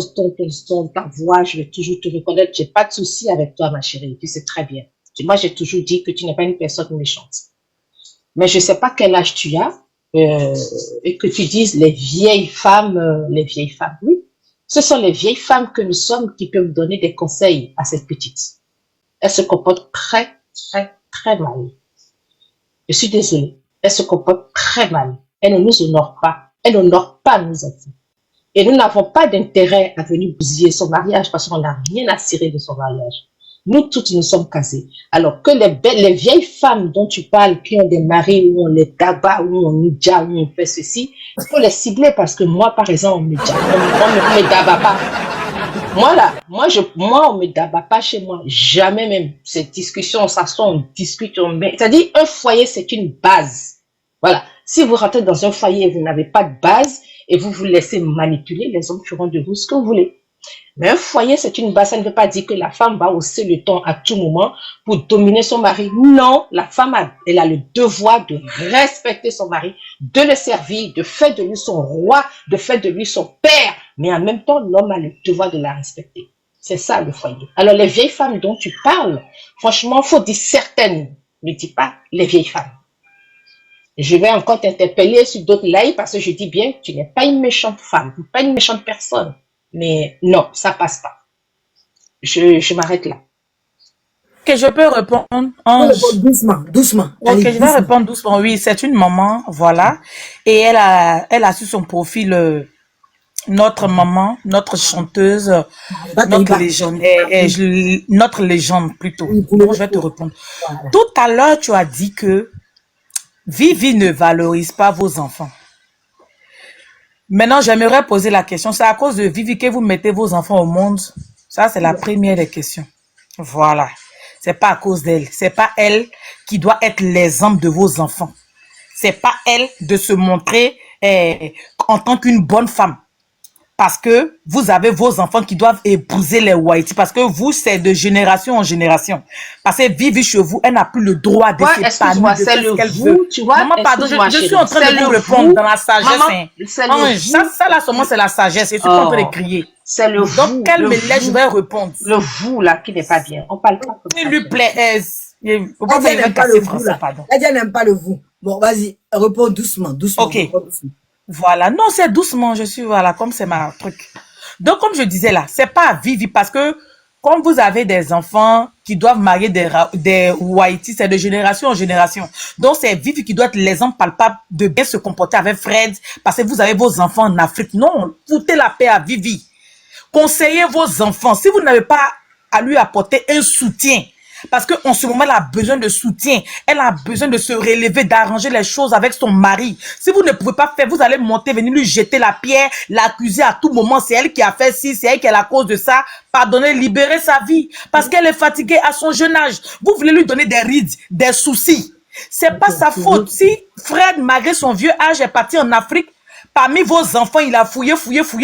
voix, je vais toujours te reconnaître. J'ai pas de souci avec toi, ma chérie. Tu sais très bien. Moi, j'ai toujours dit que tu n'es pas une personne méchante. Mais je sais pas quel âge tu as, et que tu dises les vieilles femmes, oui. Ce sont les vieilles femmes que nous sommes qui peuvent donner des conseils à cette petite. Elle se comporte très, très, très mal. Je suis désolée. Elle se comporte très mal. Elle ne nous honore pas. Elle n'honore pas nos enfants. Et nous n'avons pas d'intérêt à venir bousiller son mariage parce qu'on n'a rien à cirer de son mariage. Nous toutes, nous sommes casés. Alors que les vieilles femmes dont tu parles, qui ont des maris où on les tabac, où on nous dit, où on fait ceci, il faut les cibler parce que moi, par exemple, on ne me tabac pas. Moi, on me tabac pas chez moi. Jamais même. Cette discussion, on s'assoit, on discute, c'est-à-dire, un foyer, c'est une base. Voilà. Si vous rentrez dans un foyer et vous n'avez pas de base, et vous vous laissez manipuler, les hommes feront de vous ce que vous voulez. Mais un foyer, c'est une base. Ça ne veut pas dire que la femme va hausser le ton à tout moment pour dominer son mari. Non, la femme, elle a le devoir de respecter son mari, de le servir, de faire de lui son roi, de faire de lui son père. Mais en même temps, l'homme a le devoir de la respecter. C'est ça le foyer. Alors, les vieilles femmes dont tu parles, franchement, il faut dire certaines. Ne dis pas les vieilles femmes. Je vais encore t'interpeller sur d'autres lives parce que je dis bien que tu n'es pas une méchante femme, pas une méchante personne. Mais non, ça passe pas. Je m'arrête là. Que je peux répondre doucement. Ok, je vais répondre doucement. Oui, c'est une maman, voilà. Et elle a sur son profil notre maman, notre chanteuse, notre légende, notre légende plutôt. Donc, je vais te répondre. Tout à l'heure, tu as dit que Vivi ne valorise pas vos enfants. Maintenant, j'aimerais poser la question. C'est à cause de Vivi que vous mettez vos enfants au monde? Ça, c'est la première des questions. Voilà. C'est pas à cause d'elle. C'est pas elle qui doit être l'exemple de vos enfants. C'est pas elle de se montrer en tant qu'une bonne femme. Parce que vous avez vos enfants qui doivent épouser les Whitey. Parce que vous, c'est de génération en génération. Parce que Vivi chez vous, elle n'a plus le droit de s'épanouir, de faire ce qu'elle veut. Tu vois, Maman, pardon, je suis en train de vous répondre dans la sagesse. Ça, là, seulement, c'est la sagesse. Je suis pas en train de crier. C'est le Donc, vous. qu'elle me laisse, je vais répondre. Le vous, là, qui n'est pas bien. On parle pas comme ça. Il lui plaît. Faut Elle pas dit, elle me n'aime pas le casser vous, français, là. pardon. Elle dit, elle n'aime pas le vous. Bon, vas-y, réponds doucement, doucement. Ok. Réponds doucement. Voilà. Non, c'est doucement. Je suis, voilà, comme c'est ma truc. Donc, comme je disais là, c'est pas à Vivi parce que comme vous avez des enfants qui doivent marier des Whitey, c'est de génération en génération. Donc, c'est Vivi qui doit être l'exemple palpable de bien se comporter avec Fred parce que vous avez vos enfants en Afrique. Non, foutez la paix à Vivi. Conseillez vos enfants. Si vous n'avez pas à lui apporter un soutien, parce qu'en ce moment, elle a besoin de soutien. Elle a besoin de se relever, d'arranger les choses avec son mari. Si vous ne pouvez pas faire, vous allez monter, venir lui jeter la pierre, l'accuser à tout moment. C'est elle qui a fait ci, c'est elle qui est la cause de ça. Pardonnez, libérez sa vie. Parce qu'elle est fatiguée à son jeune âge. Vous voulez lui donner des rides, des soucis. C'est pas sa faute. Si Fred, malgré son vieux âge, est parti en Afrique, parmi vos enfants, il a fouillé.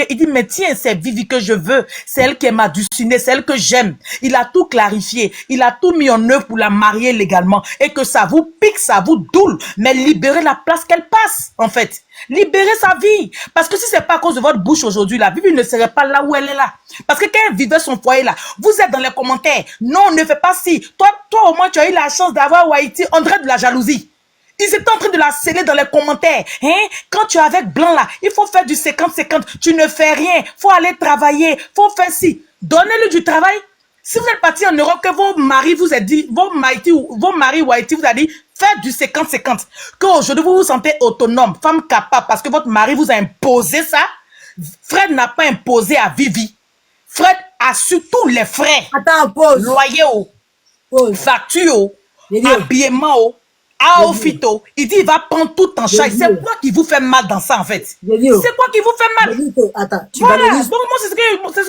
Il dit, mais tiens, c'est Vivi que je veux. C'est elle qui est ma destinée, c'est elle que j'aime. Il a tout clarifié. Il a tout mis en œuvre pour la marier légalement. Et que ça vous pique, ça vous doule. Mais libérez la place qu'elle passe, en fait. Libérez sa vie. Parce que si c'est pas à cause de votre bouche aujourd'hui, là, Vivi ne serait pas là où elle est là. Parce que quand elle vivait son foyer là, vous êtes dans les commentaires. Non, ne fais pas ci. Toi, au moins, tu as eu la chance d'avoir Whitey. On dirait de la jalousie. Ils étaient en train de la sceller dans les commentaires. Hein? Quand tu es avec Blanc là, il faut faire du 50-50. Tu ne fais rien. Faut aller travailler. Faut faire ci. Donnez-lui du travail. Si vous êtes parti en Europe, que vos maris vous a dit, vos maris Whitey vous a dit, faites du 50-50. Qu'aujourd'hui vous vous sentez autonome, femme capable, parce que votre mari vous a imposé ça. Fred n'a pas imposé à Vivi. Fred a su tous les frais. Attends, pause. Loyer, Pause. facture, J'ai dit, habillement, Aofito, il dit il va prendre tout en charge. C'est quoi qui vous fait mal dans ça en fait? C'est quoi qui vous fait mal? Attends, tu Voilà, valorises. donc moi c'est ce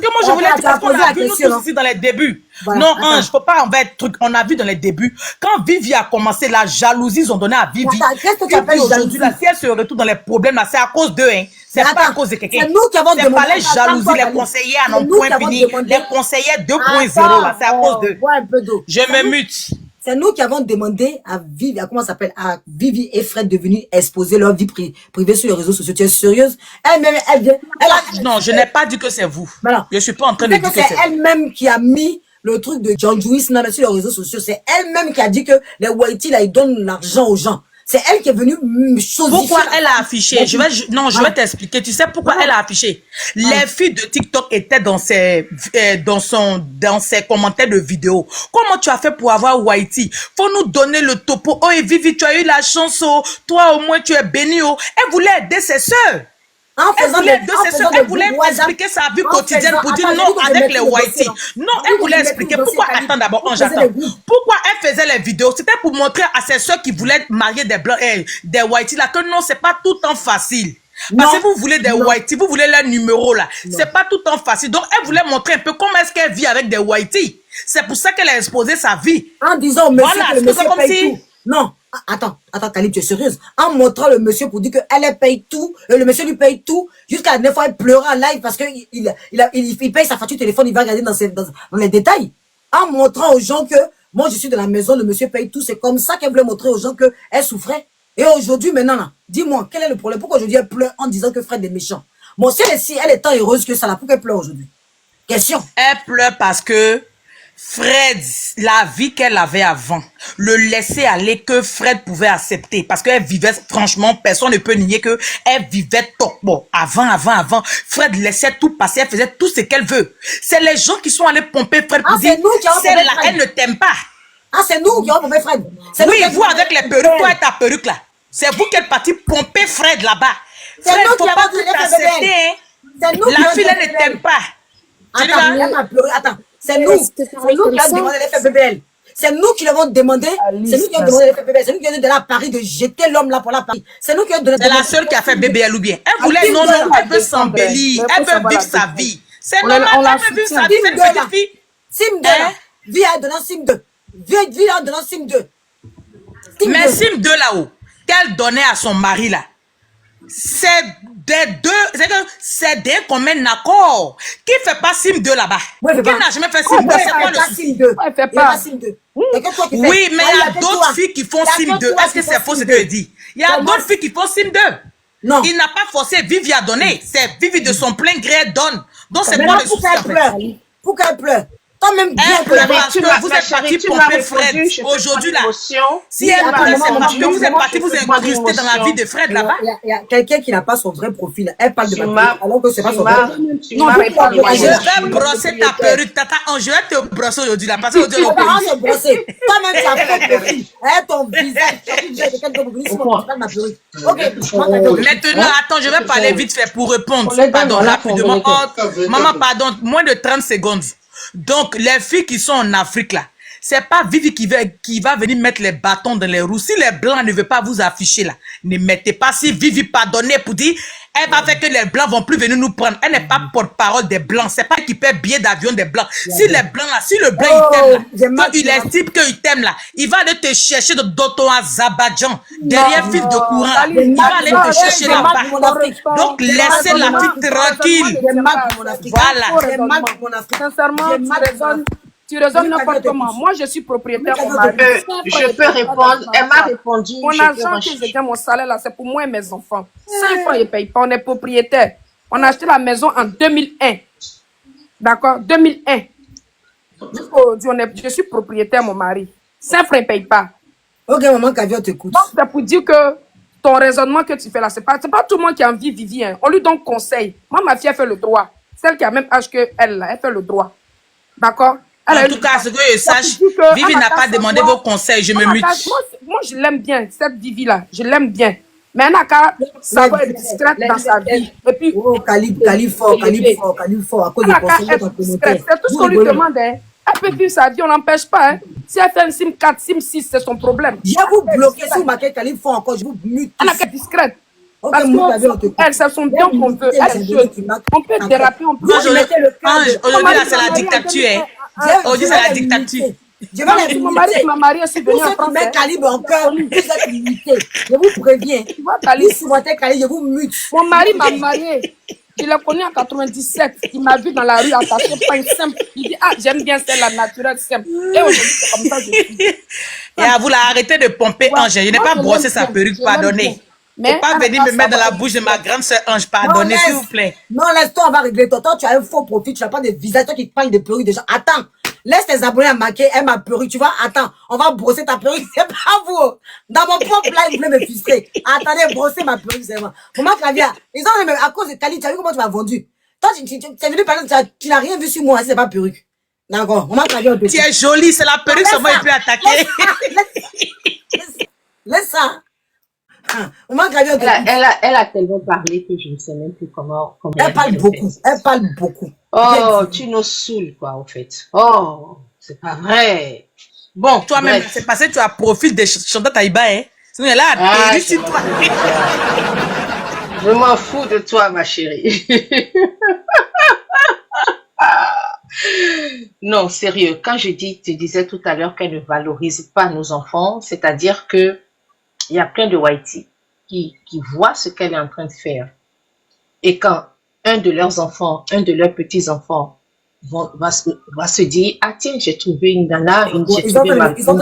que moi je voulais dire parce qu'on a vu nous tous ici dans les débuts. Voilà, Non, attends. Ange, faut pas en faire truc. On a vu dans les débuts, quand Vivi a commencé, la jalousie, ils ont donné à Vivi. Attends, qu'est-ce que tu Vivi, appelles aujourd'hui, jalousie? là, si elle se retrouve dans les problèmes, là, c'est à cause d'eux, hein. C'est Mais pas à attends, cause de quelqu'un. c'est nous qui avons C'est demandé- pas les jalousies, Attends, les conseillers à c'est non nous point qui avons fini. demandé- Les conseillers 2.0, là, c'est à cause d'eux. Bois un peu d'eau. Je me mute. C'est nous qui avons demandé à Vivi, à comment ça s'appelle, à Vivi et Fred de venir exposer leur vie privée sur les réseaux sociaux. Tu es sérieuse? Elle-même, elle vient, elle a... Non, je n'ai pas dit que c'est vous. Voilà. Je suis pas en train de C'est dire que que c'est c'est vous. elle-même qui a mis le truc de John Juice sur les réseaux sociaux. C'est elle-même qui a dit que les Whitey, là, ils donnent l'argent aux gens. C'est elle qui est venue chosifier. Pourquoi elle a affiché? Je vais t'expliquer. Tu sais pourquoi elle a affiché? Les filles de TikTok étaient dans ses commentaires de vidéos. Comment tu as fait pour avoir Whitey? Faut nous donner le topo. Oh, et Vivi, tu as eu la chance, oh. Toi, au moins, tu es bénie, oh. Elle voulait aider ses sœurs. Elle voulait expliquer sa vie quotidienne pour dire non avec les Whitey. Non, elle voulait expliquer pourquoi. Attends d'abord, j'attends. Pourquoi elle faisait les vidéos? C'était pour montrer à ses soeurs qui voulaient marier des blancs, des Whitey là, que non, c'est pas tout le temps facile. Parce que vous voulez des Whitey, vous voulez leur numéro là. C'est pas tout le temps facile. Donc elle voulait montrer un peu comment est-ce qu'elle vit avec des Whitey. C'est pour ça qu'elle a exposé sa vie. En disant au monsieur Voilà, que le c'est monsieur comme paye si- tout. Non, attends, Khalid, tu es sérieuse. En montrant le monsieur pour dire qu'elle paye tout, le monsieur lui paye tout, jusqu'à la dernière fois, elle pleurait en live parce que il paye sa facture téléphone, il va regarder dans les détails. En montrant aux gens que, moi je suis de la maison, le monsieur paye tout, c'est comme ça qu'elle voulait montrer aux gens qu'elle souffrait. Et aujourd'hui, maintenant, là, dis-moi, quel est le problème? Pourquoi aujourd'hui elle pleure en disant que Fred est méchant? Bon, si elle est tant heureuse que ça, là, pourquoi elle pleure aujourd'hui? Question. Elle pleure parce que Fred, la vie qu'elle avait avant, le laisser aller que Fred pouvait accepter. Parce qu'elle vivait, franchement, personne ne peut nier que elle vivait top. Bon, avant. Fred laissait tout passer, elle faisait tout ce qu'elle veut. C'est les gens qui sont allés pomper Fred pour dire, c'est nous qui avons pompé celle-là, Fred. elle ne t'aime pas. Ah, c'est nous qui avons pompé Fred. C'est Oui, nous qui vous avons avec les perruques, toi et ta perruque là. C'est vous qui êtes parti pomper Fred là-bas. C'est Fred, nous faut qui pas avons tout donné Fred accepter, bébé. hein. C'est nous qui La avons fille, donné elle ne Fred. t'aime pas. Tu dis Attends, là? elle m'a pleuré. Attends, c'est nous. C'est nous qui avons demandé l'effet BBL. C'est nous qui l'avons demandé. C'est nous qui avons demandé l'effet BBL. C'est nous qui avons donné à Paris de jeter l'homme là pour la Paris. C'est nous qui avons donné. C'est la seule qui a fait BBL ou bien. Elle voulait, non, elle veut s'embellir. Elle veut vivre sa vie. C'est On normal, on la elle veut vivre soutient. sa vie, c'est une Sim 2 là. petite fille. Sim 2 là. Vie en donnant Sim 2. Vie en donnant Sim 2. Mais Sim 2 là-haut, qu'elle donnait à son mari là, c'est des deux, c'est des communs accord. Qui fait pas Sim 2 là-bas? Ouais, Qui n'a jamais fait Sim 2? C'est quoi le Sim 2? Elle fait Il y a pas. pas Sim 2. Oui, mais il y a d'autres filles qui font Sim 2. Est-ce que c'est faux ce que je dis? Il y a d'autres filles qui font Sim 2. Non. Il n'a pas forcé Vivi à donner. C'est Vivi de son plein gré elle donne. Donc c'est Mais quoi là, le pour souci en qu'elle fait? pleure. Pour qu'elle pleure. Toi-même bien Elle que pleure la parce que vous êtes parti pomper Fred. Aujourd'hui là, si elle pleure, c'est parce que vous êtes parti vous incruster dans la vie de Fred là-bas. Il y a quelqu'un qui n'a pas son vrai profil. Elle parle de Tu ma m'as- perruque, alors que c'est pas tu son m'as- vrai profil. tu Non, m'as tu répondu. peux pas Je vais brosser ta perruque, tata. Je vais te brosser aujourd'hui là. Parce que aujourd'hui, Tu on vas pas peut. se brosser. Toi-même, tu as fait profil. Ton visage. Tu as quelqu'un de sinon tu parles de ma perruque. Ok. Maintenant, attends, je vais parler vite fait pour répondre. On est dans Pardon, la rapidement. convaincue. Oh, maman, pardon, moins de 30 secondes. Donc, les filles qui sont en Afrique là, c'est pas Vivi qui va venir mettre les bâtons dans les roues. Si les blancs ne veulent pas vous afficher là, ne mettez pas. Si Vivi pardonnait pour dire, elle va faire que les blancs vont plus venir nous prendre. Elle n'est pas porte-parole des blancs. C'est pas elle qui paie billet d'avion des blancs. Si les blancs là, si le blanc il t'aime là, toi, il estime qu'il t'aime là, il va aller te chercher dans ton Azerbaïdjan, derrière fil de courant. Il va aller te chercher là-bas. Donc, laissez la fille tranquille. Voilà. J'ai mal pour mon Afrique. Sincèrement, tu raisonnes n'importe comment. Moi, je suis propriétaire. Mon mari. Je peux répondre. Elle m'a répondu. Mon je peux argent que je gagne, mon salaire là, c'est pour moi et mes enfants. 5 francs, ils ne payent pas. On est propriétaire. On a acheté la maison en 2001. D'accord? 2001. Je suis propriétaire, mon mari. 5 francs, ils ne payent pas. Ok, maman, Caviar t'écoute. Donc, c'est pour dire que ton raisonnement que tu fais là, c'est pas tout le monde qui a envie de vivre. Hein. On lui donne conseil. Moi, ma fille, elle fait le droit. Celle qui a même âge que elle, là, elle fait le droit. D'accord? En tout cas, ce que je sache, Vivi n'a pas demandé vos conseils. Je me mute. Moi, je l'aime bien, cette Vivi-là. Je l'aime bien. Mais elle n'a qu'à savoir être discrète dans sa vie. Et puis, Oh, calibre fort, à cause elle des n'a qu'à conseils de être ta discrète. communauté. C'est tout ce qu'on lui demande. Hein. Elle peut vivre sa vie, on n'empêche pas. Hein. Si elle fait un SIM 4, SIM 6, c'est son problème. Je vais vous bloquer si vous marquez calibre fort encore, je vous mute. Elle n'a qu'à être discrète. Ok, Parce moi, Caviar t'écoute. qu'elle, c'est son bien qu'on veut. Elle jeune. On peut déraper, on peut. Aujourd'hui, là, c'est la dictature. Hein. Aujourd'hui, c'est la dictature. Je vais les Mon mari, limiter. ma mariée, c'est Pour venu en ceux qui France. mettent calibre en cœur, vous êtes limités. Je vous préviens. Calibre. Si vous mettez calibre, je vous mute. Mon mari m'a marié. Je l'ai connu en 97. Il m'a vu dans la rue attaché pas une simple. Il dit, ah, j'aime bien celle-là, naturelle, simple. Et aujourd'hui, c'est comme ça que je suis. Et à vous, là, arrêtez de pomper Ange. Je n'ai pas brossé sa perruque, pardonnez. Mais Pas venir me mettre dans la bouche de ma grande sœur Ange, pardonnez, s'il vous plaît. Non, laisse-toi, on va régler. Toi, tu as un faux profil, tu n'as pas de visage, toi qui parles de perruque déjà. Attends, laisse tes abonnés à marquer, ma perruque, tu vois. Attends, on va brosser ta perruque, c'est pas vous. Dans mon propre live, vous voulez me frustrer. Attendez, brosser ma perruque, c'est moi. Maman Caviar, ils ont même, à cause de Kali, tu as vu comment tu m'as vendu. Toi, tu es venu parler, tu n'as rien vu sur moi, c'est pas perruque. D'accord, maman Caviar, Tu es jolie, c'est la perruque, seulement il peut attaquer. Laisse ça. Maman Caviar, Elle a tellement parlé que je ne sais même plus comment elle parle beaucoup. Elle parle beaucoup. Oh, tu nous saoules, quoi, en fait. Oh, c'est pas vrai. Bon, Toi-même, bref. c'est parce que tu as profil de Chanta Taïba, hein. Sinon, elle a Ah, perruque sur toi. Je m'en fous de toi, ma chérie. Non, sérieux, quand tu disais tout à l'heure qu'elle ne valorise pas nos enfants, c'est-à-dire que il y a plein de whiteys qui voient ce qu'elle est en train de faire. Et quand un de leurs enfants, un de leurs petits-enfants va se dire, ah tiens, j'ai trouvé une nana, j'ai trouvé une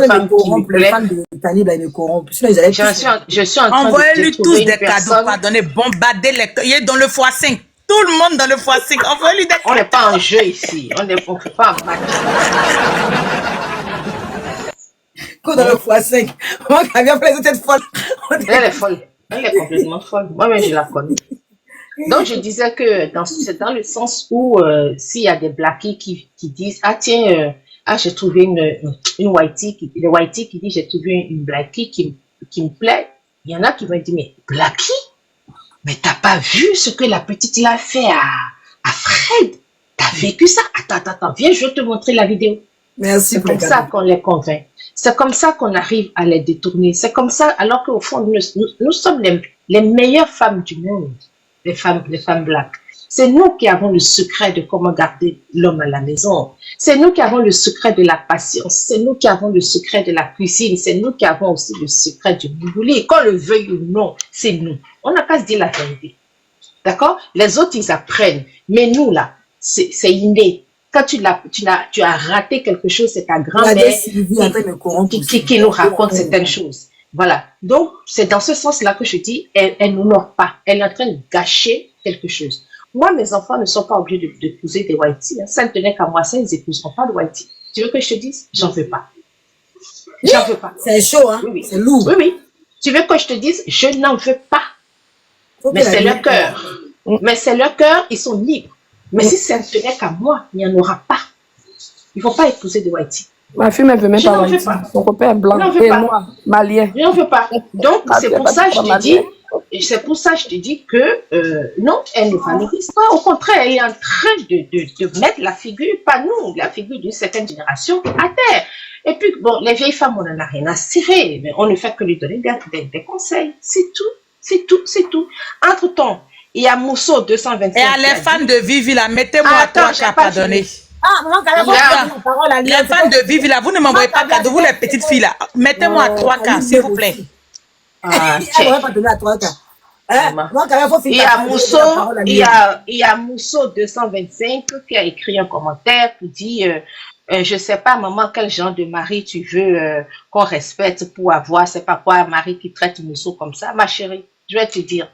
femme qui me plaît. Les fans de Calibre, ils me corrompent. Sinon, ils allaient Je suis en train de Envoyez-lui trouver tous une des cadeaux, personne. pardonnez, bombardez les. Il est dans le x5. Tout le monde dans le x5. Envoyez-lui des On n'est pas en jeu ici. On ne fait pas un match. Quand dans le x5. Maman Caviar, les autres, folle. Elle est folle. Elle est complètement folle. Moi-même, je la connais. Donc, je disais que c'est dans le sens où s'il y a des blackies qui disent, ah tiens, j'ai trouvé une whitey, le whitey qui dit, j'ai trouvé une blackie qui me plaît. Il y en a qui vont dire, mais blackie? Mais t'as pas vu ce que la petite l'a fait à Fred? T'as vécu ça? Attends, viens, je vais te montrer la vidéo. Merci C'est pour le comme ça cadeau. qu'on les convainc. C'est comme ça qu'on arrive à les détourner. C'est comme ça, alors qu'au fond, nous sommes les meilleures femmes du monde, les femmes black. C'est nous qui avons le secret de comment garder l'homme à la maison. C'est nous qui avons le secret de la patience. C'est nous qui avons le secret de la cuisine. C'est nous qui avons aussi le secret du boubouli. Qu'on le veuille ou non, c'est nous. On n'a qu'à se dire la vérité. D'accord? Les autres, ils apprennent. Mais nous, là, c'est inné. Quand tu as raté quelque chose, c'est ta grand-mère qui nous raconte certaines choses. Voilà. Donc, c'est dans ce sens-là que je dis, elle n'honore pas. Elle est en train de gâcher quelque chose. Moi, mes enfants ne sont pas obligés d'épouser des whiteys. Hein. Ça ne tenait qu'à moi, ça, ils n'épouseront pas de whitey. Tu veux que je te dise? J'en veux pas. J'en veux pas. C'est chaud, hein? Oui. C'est lourd. Oui, oui. Tu veux que je te dise? Je n'en veux pas. Mais c'est leur cœur. Mais c'est leur cœur, ils sont libres. Mais si ça ne tenait qu'à moi, il n'y en aura pas. Ils ne vont pas épouser des whiteys. Ma fille ne veut même pas whitey. Son copain est blanc et noir, malien. Je n'en veux pas. Donc, c'est pour ça que je te dis... C'est pour ça que je te dis que non, elle ne valorise pas. Au contraire, elle est en train de mettre la figure, pas nous, la figure d'une certaine génération à terre. Et puis, bon, les vieilles femmes, on n'en a rien à cirer. Mais on ne fait que lui donner des conseils. C'est tout, c'est tout, c'est tout. Entre-temps, il y a Mousseau 225. Et à les fans de Vivi, là, mettez-moi 3K à donner. Ah, maman, quand même, Les fans de Vivi, là, vous ne m'envoyez pas cadeau, vous les petites filles, là. Mettez-moi 3K, s'il vous plaît. Ah, elle n'aurait pas donné à 3K. Il y a Mousseau 225 qui a écrit un commentaire pour dire je sais pas maman quel genre de mari tu veux qu'on respecte pour avoir, c'est pas quoi un mari qui traite Mousseau comme ça. Ma chérie, je vais te dire,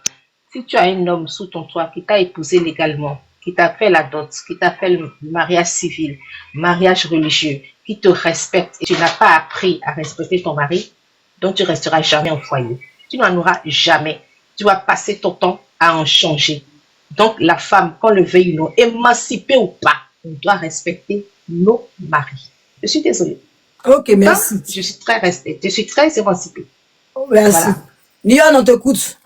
si tu as un homme sous ton toit qui t'a épousé légalement, qui t'a fait la dot, qui t'a fait le mariage civil, mariage religieux, qui te respecte et tu n'as pas appris à respecter ton mari, donc tu resteras jamais au foyer. Tu n'en auras jamais. Tu vas passer ton temps à en changer. Donc, la femme, qu'on le veuille ou non, émancipée ou pas, on doit respecter nos maris. Je suis désolée. Ok, merci. Je suis très émancipée. Merci. Voilà. Lyon, on t'écoute.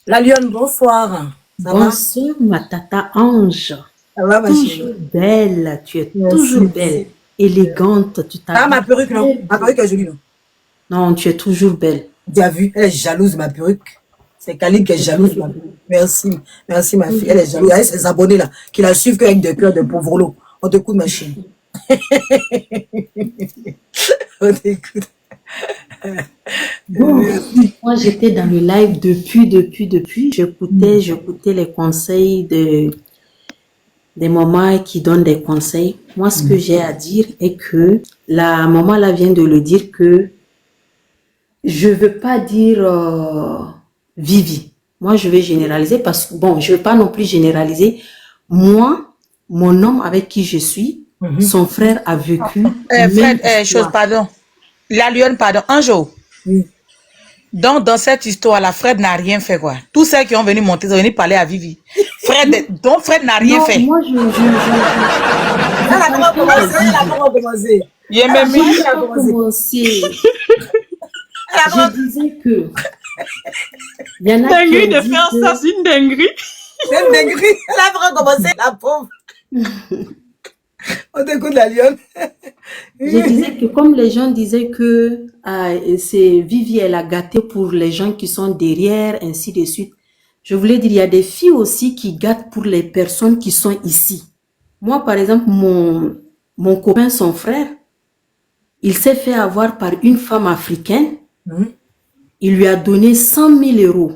La Lyon, bonsoir. Bonsoir, ma tata Ange. Ça va, ma chérie? Belle, tu es toujours belle, élégante. Tu ah, ma perruque, non? Ma perruque est jolie, non? Non, tu es toujours belle. Tu as vu, elle est jalouse, ma perruque. C'est Khalid qui est jalouse, ma perruque. Merci, merci, ma fille. Elle est jalouse. Elle a ses abonnés, là, qui la suivent qu'avec des cœurs de pauvres lots. On t'écoute, ma chérie. On t'écoute. Bon, moi, j'étais dans le live depuis. J'écoutais les conseils des mamans qui donnent des conseils. Moi, ce que j'ai à dire est que la maman là vient de le dire que je veux pas dire Vivi. Moi, je vais généraliser parce que bon, je veux pas non plus généraliser. Moi, mon homme avec qui je suis, son frère a vécu. Pardon. La Lyon, pardon. Un jour. Oui. Donc, dans cette histoire, la Fred n'a rien fait, quoi. Tous ceux qui ont venu monter, ils ont venu parler à Vivi. Donc Fred n'a rien fait. Moi, Elle a commencé. Il a commencé. Je disais que. Il y en a dinguerie de faire ça, c'est une dinguerie. C'est une dinguerie. Elle a vraiment commencé, la pauvre. On t'écoute, la Lyon. Je disais que comme les gens disaient que c'est Vivi, elle a gâté pour les gens qui sont derrière, ainsi de suite. Je voulais dire, il y a des filles aussi qui gâtent pour les personnes qui sont ici. Moi, par exemple, mon copain, son frère, il s'est fait avoir par une femme africaine. Il lui a donné 100 000 euros.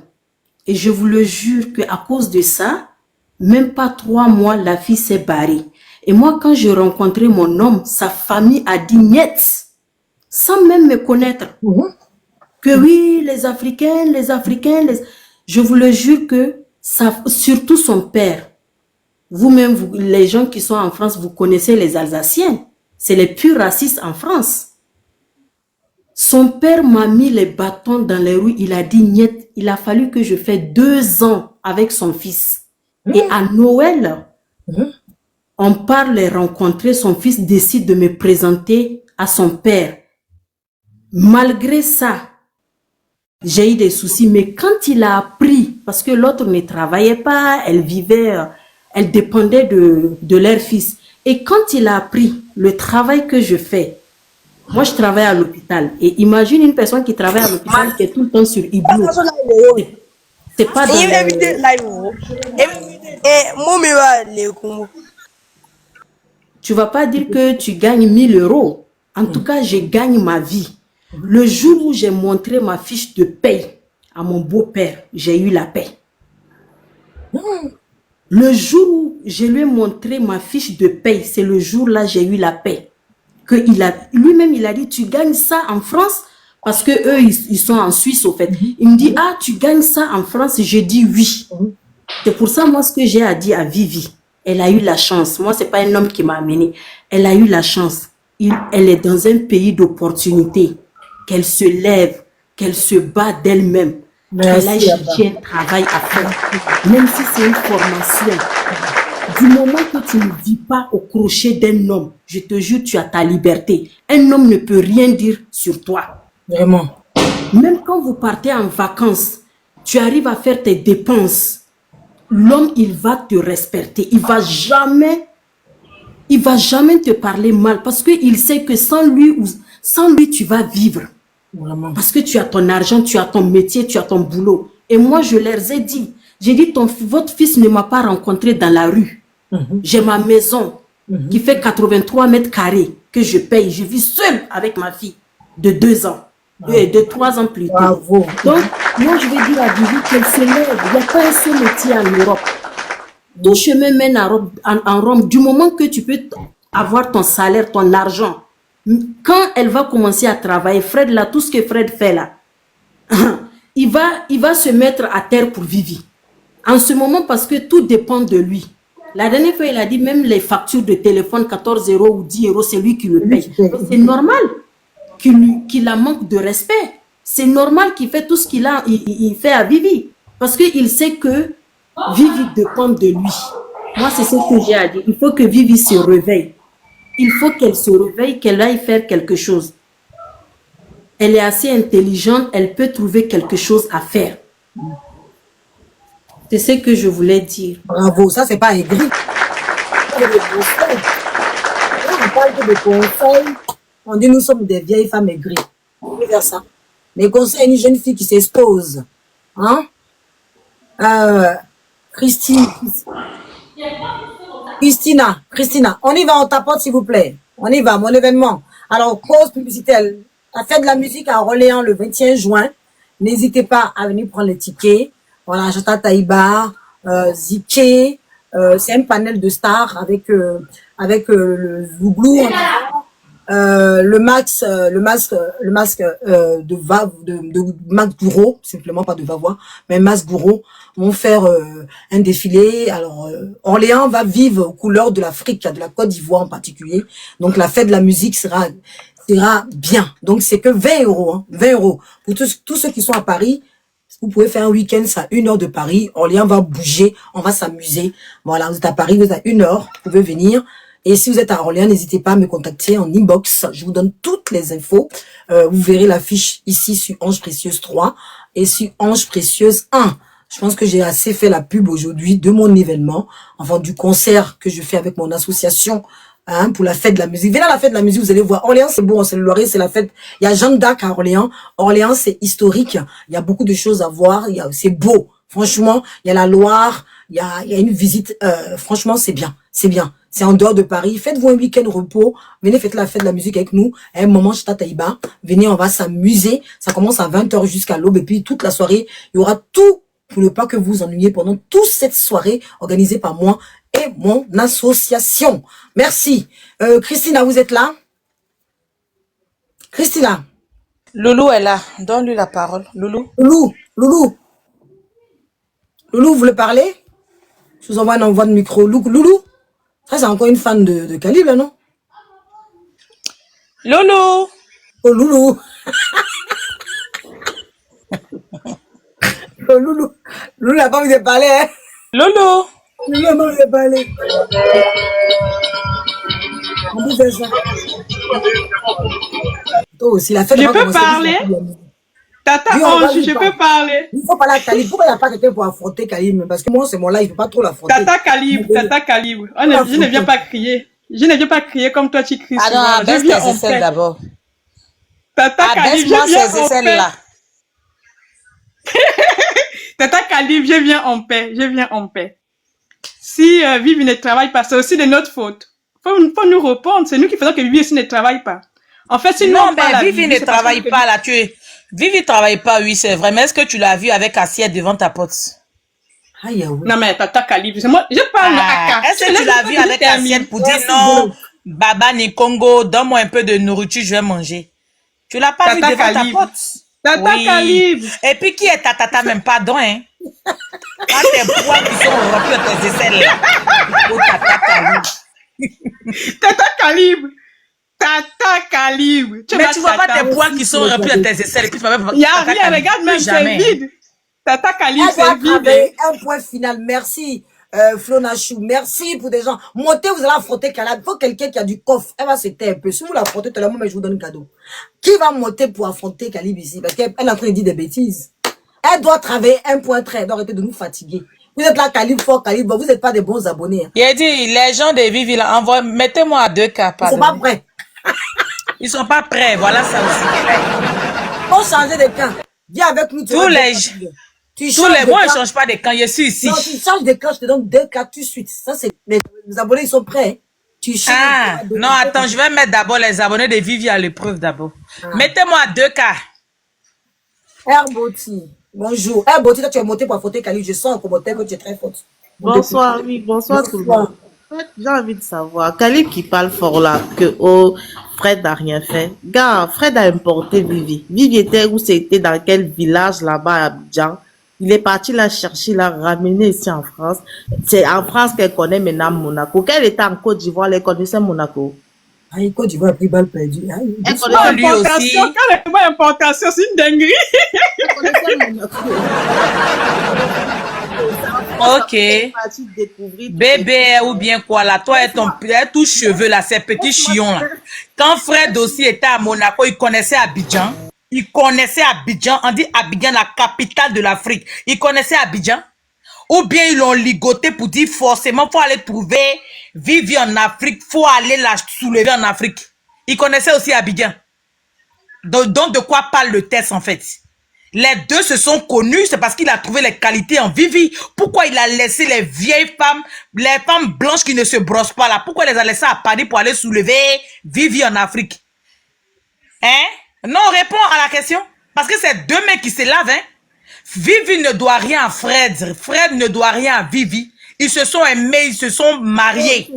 Et je vous le jure qu'à cause de ça, même pas 3 mois, la fille s'est barrée. Et moi, quand j'ai rencontré mon homme, sa famille a dit niet, sans même me connaître. Que oui, les Africains, je vous le jure que ça, surtout son père. Vous-même, les gens qui sont en France, vous connaissez les Alsaciens. C'est les purs racistes en France. Son père m'a mis les bâtons dans les roues. Il a dit niet. Il a fallu que je fasse 2 ans avec son fils. Et à Noël, on part les rencontrer. Son fils décide de me présenter à son père. Malgré ça, j'ai eu des soucis. Mais quand il a appris, parce que l'autre ne travaillait pas, elle dépendait de leur fils. Et quand il a appris le travail que je fais, moi, je travaille à l'hôpital. Et imagine une personne qui travaille à l'hôpital qui est tout le temps sur Iblou. C'est pas dans Tu vas pas dire que tu gagnes 1000 euros. En tout cas, je gagne ma vie. Le jour où j'ai montré ma fiche de paye à mon beau-père, j'ai eu la paix. Le jour où je lui ai montré ma fiche de paye, c'est le jour-là j'ai eu la paix. Lui-même, il a dit, tu gagnes ça en France? Parce que eux, ils sont en Suisse, au fait. Il me dit, ah, tu gagnes ça en France? Je dis oui. C'est pour ça, moi, ce que j'ai à dire à Vivi, elle a eu la chance. Moi, c'est pas un homme qui m'a amené. Elle a eu la chance. Elle est dans un pays d'opportunité. Qu'elle se lève, qu'elle se bat d'elle-même. Qu'elle a cherché un travail à faire. Même si c'est une formation. Du moment que tu ne vis pas au crochet d'un homme, je te jure, tu as ta liberté. Un homme ne peut rien dire sur toi. Vraiment. Même quand vous partez en vacances, tu arrives à faire tes dépenses. L'homme, il va te respecter. Il va jamais te parler mal parce qu'il sait que sans lui, tu vas vivre. Vraiment. Parce que tu as ton argent, tu as ton métier, tu as ton boulot. Et moi, je leur ai dit, j'ai dit, votre fils ne m'a pas rencontré dans la rue. J'ai ma maison qui fait 83 mètres carrés que je paye. Je vis seule avec ma fille de 2 ans. De 3 ans plus tard. Donc, moi, je vais dire à Vivi qu'elle se lève. Il n'y a pas un seul métier en Europe. Tout chemin mène en Rome. Du moment que tu peux avoir ton salaire, ton argent, quand elle va commencer à travailler, Fred, là, tout ce que Fred fait là, il va se mettre à terre pour Vivi. En ce moment, parce que tout dépend de lui. La dernière fois, il a dit même les factures de téléphone, 14 € ou 10 €, c'est lui qui le paye. C'est normal qu'il la manque de respect. C'est normal qu'il fait tout ce il fait à Vivi. Parce qu'il sait que Vivi dépend de lui. Moi, c'est ce que j'ai à dire. Il faut que Vivi se réveille. Il faut qu'elle se réveille, qu'elle aille faire quelque chose. Elle est assez intelligente, elle peut trouver quelque chose à faire. C'est ce que je voulais dire. Bravo, ça c'est pas aigri. On parle que de conseils. On dit nous sommes des vieilles femmes aigries. On peut faire ça. Les conseils à une jeune fille qui s'expose. Hein? Christina, on y va, on tapote s'il vous plaît. On y va, mon événement. Alors, pause publicitaire. La fête de la musique à Orléans le 21 juin. N'hésitez pas à venir prendre les tickets. Voilà, Jota Taïba, Ziké, c'est un panel de stars avec le Zouglou, le masque de Max Gouraud, simplement pas de Vavois, mais Max Gouraud vont faire un défilé. Alors Orléans va vivre aux couleurs de l'Afrique, de la Côte d'Ivoire en particulier. Donc la fête de la musique sera bien. Donc c'est que 20 €, hein, 20 € pour tous ceux qui sont à Paris. Vous pouvez faire un week-end, c'est à 1 heure de Paris. Orléans va bouger, on va s'amuser. Voilà, vous êtes à Paris, vous êtes à 1 heure, vous pouvez venir. Et si vous êtes à Orléans, n'hésitez pas à me contacter en inbox. Je vous donne toutes les infos. Vous verrez l'affiche ici sur Ange Précieuse 3 et sur Ange Précieuse 1. Je pense que j'ai assez fait la pub aujourd'hui de mon événement, enfin du concert que je fais avec mon association. Hein, pour la fête de la musique. Venez à la fête de la musique, vous allez voir. Orléans, c'est bon, c'est le Loiret, c'est la fête. Il y a Jeanne d'Arc à Orléans. Orléans, c'est historique. Il y a beaucoup de choses à voir. C'est beau. Franchement, il y a la Loire. Il y a une visite. Franchement, c'est bien. C'est bien. C'est en dehors de Paris. Faites-vous un week-end repos. Venez faites la fête de la musique avec nous. À un moment, Chata Taïba. Venez, on va s'amuser. Ça commence à 20 h jusqu'à l'aube. Et puis, toute la soirée, il y aura tout pour ne pas que vous vous ennuyiez pendant toute cette soirée organisée par moi et mon association. Merci. Christina, vous êtes là? Christina. Loulou est là. Donne-lui la parole. Loulou. Loulou, vous voulez parler? Je vous envoie un envoi de micro. Loulou? Ça, c'est encore une fan de Calibre, non? Loulou. Oh, Loulou. Oh, Loulou. Loulou n'a pas envie de parler, hein? Loulou. Loulou n'a pas envie de parler. On peut faire ça. Toi aussi, la fête Je peux parler? Tata Ange, je peux parler? Il faut parler à Calibre. Pourquoi il n'y a pas quelqu'un pour affronter Calibre? Parce que moi, c'est mon live, je ne peux pas trop l'affronter. Tata Calibre. Je ne viens pas crier. Je ne viens pas crier comme toi, tu cries. Ah non, baisse tes aisselles d'abord. Tata Calibre, je viens en paix. Là. Tata Calibre, je viens en paix. si Vivi ne travaille pas, c'est aussi de notre faute. Faut nous répondre. C'est nous qui faisons que Vivi aussi ne travaille pas. En fait, si Non, nous, pas la mais Vivi ne c'est parce travaille que- pas là. Vivi travaille pas, oui, c'est vrai. Mais est-ce que tu l'as vu avec assiette devant ta pote? Aïe, oui. Non, mais Tata Calibre, c'est moi, je parle Ah, à est-ce que tu l'as vu avec assiette pour dire non, Baba Nikongo, donne-moi un peu de nourriture, je vais manger. Tu l'as pas vu Tata devant Calibre. ta pote? Tata Calibre. Et puis qui est ta tata même pardon, hein? Quand tes poids qui sont rompus à tes aisselles là. Oh, Tata Calibre. Tata Calibre. Tata Calibre. Mais tu vois pas tes poids qui sont rompus à tes aisselles et puis tu vas Il y a rien, regarde même, c'est vide. Tata Calibre, Elle doit c'est vide. travailler. Un point final. Merci, Flonachou. Merci pour des gens. Montez, vous allez affronter Calab. Il faut quelqu'un qui a du coffre. Elle va se taire un peu. Si vous l'affrontez tout à l'heure, moi, je vous donne un cadeau. Qui va monter pour affronter Calib ici? Parce qu'elle est en train de dire des bêtises. Elle doit travailler un point très. Elle doit arrêter de nous fatiguer. Vous êtes là, Calib fort, Calib. Vous n'êtes pas des bons abonnés. Hein. Il a dit, les gens de Vivi là, mettez-moi à 2K. Ils sont pas prêts. Ils sont pas prêts. Voilà ça aussi. Faut changer de camp. Viens avec nous. Tous les mois, je change pas de camp. Je suis ici. Non, tu changes de camp, je te donne 2K tout de suite. Ça, c'est, les abonnés, ils sont prêts. Hein. Tu changes. Ah, non, attends, je vais mettre d'abord les abonnés de Vivi à l'épreuve d'abord. Mettez-moi à 2K. Herboti, bonjour. Herboti, toi, tu es monté pour affronter Kali. Je sens en commentaire que tu es très forte. Bonsoir, oui, bonsoir tout le monde. En fait, j'ai envie de savoir, Khalid qui parle fort là, que oh, Fred n'a rien fait. Gars, Fred a importé Vivi. Vivi était où c'était, dans quel village là-bas à Abidjan. Il est parti la chercher, l'a ramené ici en France. C'est en France qu'elle connaît maintenant Monaco. Quand elle était en Côte d'Ivoire, elle connaissait Monaco. Aïe, Côte d'Ivoire a pris balle perdue. Aïe, Elle Ah, connaissait lui aussi. importation, carrément importation, c'est une dinguerie. Elle connaissait Monaco. Ok. Bébé ou bien quoi là, toi et ton tout cheveux là, ces petits chions là. Quand Fred aussi était à Monaco, il connaissait Abidjan. Il connaissait Abidjan. On dit Abidjan, la capitale de l'Afrique. Il connaissait Abidjan. Ou bien ils l'ont ligoté pour dire forcément faut aller trouver Vivi en Afrique, faut aller la soulever en Afrique. Il connaissait aussi Abidjan. Donc de quoi parle le test en fait? Les deux se sont connus, c'est parce qu'il a trouvé les qualités en Vivi. Pourquoi il a laissé les vieilles femmes, les femmes blanches qui ne se brossent pas là, pourquoi il les a laissées à Paris pour aller soulever Vivi en Afrique? Hein? Non, réponds à la question. Parce que c'est deux mecs qui se lavent, hein? Vivi ne doit rien à Fred. Fred ne doit rien à Vivi. Ils se sont aimés, ils se sont mariés.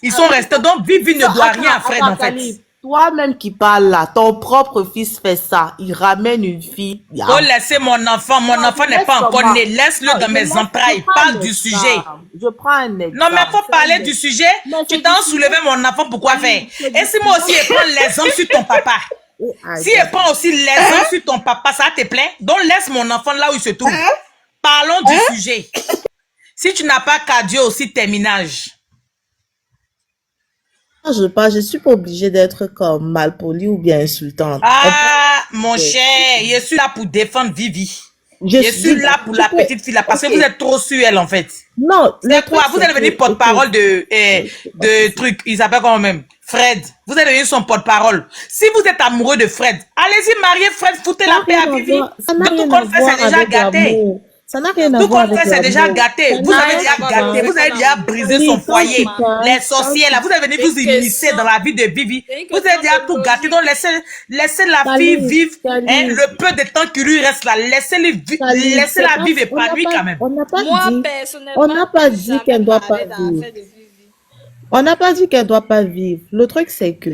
Ils sont restés. Donc Vivi ne doit rien à Fred en fait. Toi-même qui parles là, ton propre fils fait ça. Il ramène une fille. Oh, laissez mon enfant. Mon enfant n'est pas encore né. Laisse-le dans mes entrailles. Parle du sujet. Je prends un exemple. Non, mais faut parler du sujet. Tu t'en soulevé mon enfant, pourquoi faire? Et si moi aussi, je prends les hommes sur ton papa? Si je prends aussi les hommes sur ton papa, ça te plaît? Donc laisse mon enfant là où il se trouve. Parlons du sujet. Si tu n'as pas cardio aussi, tes ménages. Je suis pas obligée d'être comme malpolie ou bien insultante. Ah, mon cher, je suis là pour défendre Vivi. Je suis là pour la petite fille là, parce que vous êtes trop sur elle en fait. Non, c'est quoi? Vous allez venir porte-parole de trucs, il s'appelle quand même Fred. Vous allez devenir son porte-parole. Si vous êtes amoureux de Fred, allez-y marier Fred, foutez la paix à Vivi. De tout compte fait, c'est déjà gâté. Ça n'a rien à voir avec c'est déjà gâté. Vous avez déjà gâté. Vous avez déjà brisé son foyer. Les sorcières, là, vous avez venu vous immiscer dans la vie de Vivi. Vous avez déjà tout gâté. Donc, laissez la fille vivre le peu de temps qui lui reste là. Laissez-la vivre épanouie quand même. On n'a pas dit qu'elle ne doit pas vivre. On n'a pas dit qu'elle ne doit pas vivre. Le truc, c'est que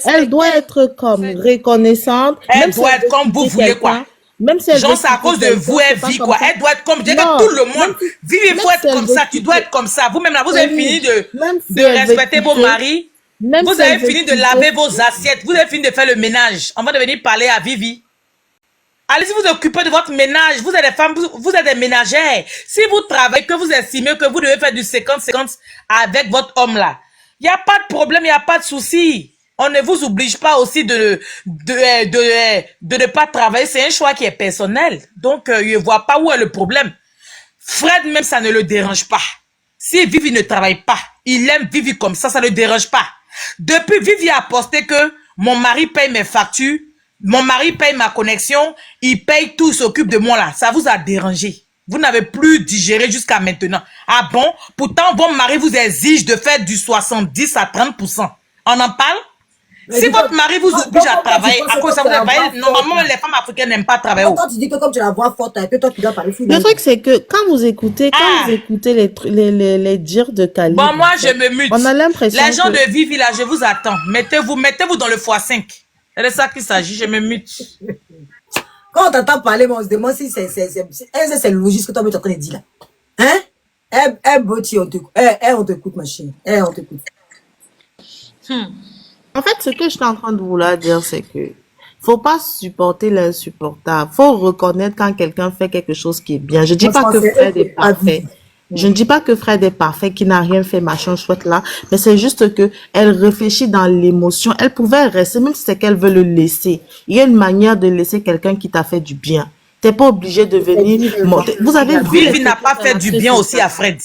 elle doit être comme reconnaissante. Elle doit être comme vous voulez quoi. Même si genre, c'est à cause de vous, elle vit quoi. Elle doit être comme, je dis tout le monde. Vivez, il faut être comme ça. Tu dois être comme ça. Vous-même là, vous avez fini de respecter vos maris. Vous avez fini de laver vos assiettes. Vous avez fini de faire le ménage. On va venir parler à Vivi. Allez-y vous occuper de votre ménage. Vous êtes des femmes, vous êtes des ménagères. Si vous travaillez, que vous estimez que vous devez faire du 50-50 avec votre homme là, il n'y a pas de problème, il n'y a pas de souci. On ne vous oblige pas aussi de ne pas travailler. C'est un choix qui est personnel. Donc, je ne vois pas où est le problème. Fred, même, ça ne le dérange pas. Si Vivi ne travaille pas, il aime Vivi comme ça ne le dérange pas. Depuis, Vivi a posté que mon mari paye mes factures, mon mari paye ma connexion, il paye tout, il s'occupe de moi là. Ça vous a dérangé. Vous n'avez plus digéré jusqu'à maintenant. Ah bon? Pourtant, vos maris vous exigent de faire du 70 à 30%. On en parle? Si votre mari vous oblige à travailler, à cause ça vous travaillez, normalement, les femmes africaines n'aiment pas travailler. Quand tu dis que comme tu la vois forte, que toi tu dois parler. Le truc, c'est que quand vous écoutez les dires de Kali. Bon, moi, je me mute. On a l'impression. Les gens de Vivi, là, je vous attends. Mettez-vous dans le x5. C'est de ça qu'il s'agit, je me mute. Quand on t'entend parler, on se demande si c'est logique ce que toi tu es en train de dire là. Hein? Beauty, on t'écoute, ma chérie. On t'écoute. En fait, ce que je suis en train de vouloir dire, c'est que faut pas supporter l'insupportable. Faut reconnaître quand quelqu'un fait quelque chose qui est bien. Je dis pas que Fred est parfait. Je ne dis pas que Fred est parfait, qu'il n'a rien fait, machin chouette là, mais c'est juste que elle réfléchit dans l'émotion. Elle pouvait rester, même si c'est qu'elle veut le laisser. Il y a une manière de laisser quelqu'un qui t'a fait du bien. T'es pas obligé de venir. Vous avez vu. Vivi n'a pas fait du bien aussi à Fred.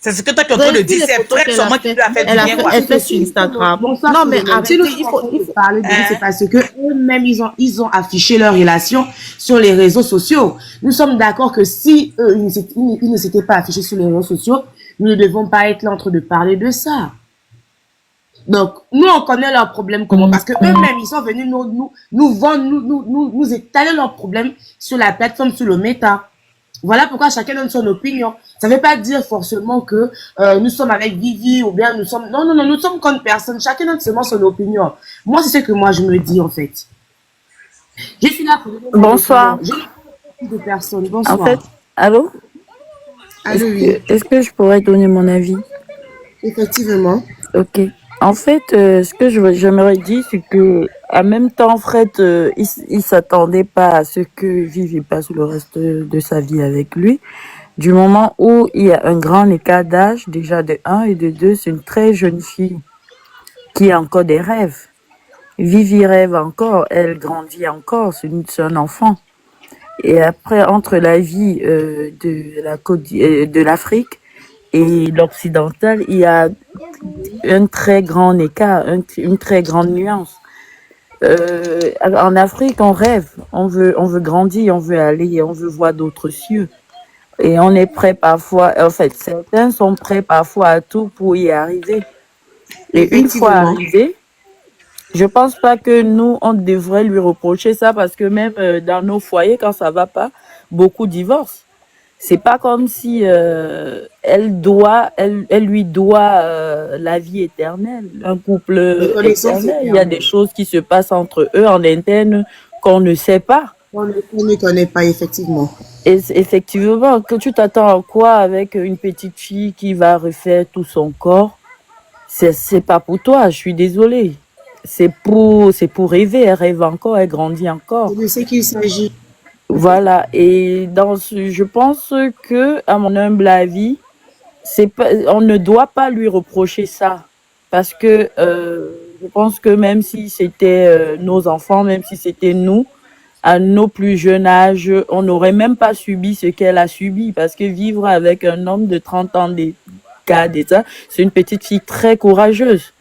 C'est ce que toi tu es en train de dire. C'est Fred seulement qui lui a fait du bien. Elle fait sur Instagram. Non, mais arrêtez, il faut parler de lui, c'est parce que eux-mêmes, ils ont affiché leur relation sur les réseaux sociaux. Nous sommes d'accord que si eux, ils ne s'étaient pas affichés sur les réseaux sociaux, nous ne devons pas être là en train de parler de ça. Donc, nous, on connaît leurs problèmes comment, parce que eux-mêmes, ils sont venus nous vendre, nous étaler leurs problèmes sur la plateforme, sur le méta. Voilà pourquoi chacun donne son opinion. Ça ne veut pas dire forcément que nous sommes avec Vivi ou bien nous sommes... Non, nous sommes comme personne. Chacun donne seulement son opinion. Moi, c'est ce que moi, je me dis, en fait. Je suis là pour... Bonsoir. De personnes. Bonsoir. En fait, allô? Allô, oui. Est-ce que je pourrais donner mon avis? Effectivement. Ok. En fait, ce que j'aimerais dire, c'est que en même temps, Fred, il s'attendait pas à ce que Vivi passe le reste de sa vie avec lui. Du moment où il y a un grand écart d'âge, déjà de 1 et de 2, c'est une très jeune fille qui a encore des rêves. Vivi rêve encore, elle grandit encore, c'est un enfant. Et après, entre la vie de l'Afrique et l'occidental, il y a un très grand écart, une très grande nuance. En Afrique, on rêve, on veut grandir, on veut aller, on veut voir d'autres cieux. Et on est prêt parfois, en fait, certains sont prêts parfois à tout pour y arriver. Et une fois arrivé, je pense pas que nous, on devrait lui reprocher ça parce que même dans nos foyers, quand ça va pas, beaucoup divorcent. C'est pas comme si elle lui doit la vie éternelle, un couple éternel. Il y a des choses qui se passent entre eux en interne qu'on ne sait pas. On ne connaît pas, effectivement. Et effectivement, que tu t'attends à quoi avec une petite fille qui va refaire tout son corps? C'est pas pour toi, je suis désolée. C'est pour rêver, elle rêve encore, elle grandit encore. C'est de ce qu'il s'agit. Voilà, et je pense que, à mon humble avis, on ne doit pas lui reprocher ça. Parce que je pense que même si c'était nos enfants, même si c'était nous, à nos plus jeunes âges, on n'aurait même pas subi ce qu'elle a subi. Parce que vivre avec un homme de 30 ans d'état, c'est une petite fille très courageuse.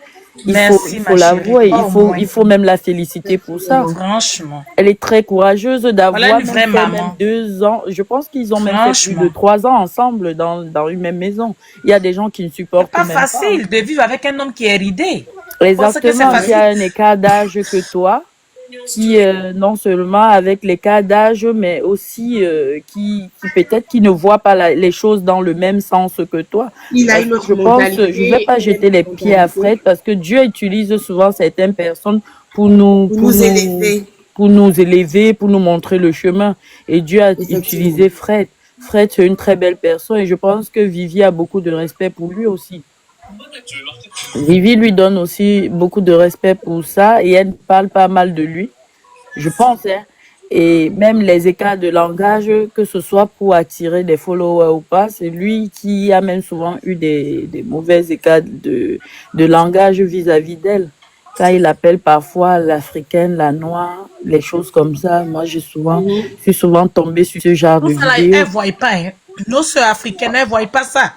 Il faut l'avouer, il faut même la féliciter pour ça. Franchement. Elle est très courageuse d'avoir même 2 ans. Je pense qu'ils ont même fait plus de 3 ans ensemble dans une même maison. Il y a des gens qui ne supportent même pas. C'est pas facile de vivre avec un homme qui est ridé. Exactement, il y a un écart d'âge que toi, qui non seulement avec l'écart d'âge, mais aussi qui peut-être qui ne voit pas les choses dans le même sens que toi. Il a une autre mentalité. Je ne vais pas jeter les pieds à Fred parce que Dieu utilise souvent certaines personnes pour nous élever, pour nous montrer le chemin. Et Dieu a utilisé Fred. Fred, c'est une très belle personne et je pense que Vivi a beaucoup de respect pour lui aussi. Vivi lui donne aussi beaucoup de respect pour ça et elle parle pas mal de lui, je pense, hein. Et même les écarts de langage, que ce soit pour attirer des followers ou pas, c'est lui qui a même souvent eu des mauvais écarts de langage vis-à-vis d'elle. Quand il appelle parfois l'africaine, la noire, les choses comme ça, moi je suis souvent tombée sur ce genre de vidéos. Elle ne voit pas, hein. Nos sœurs africaines, elles ne voient pas ça.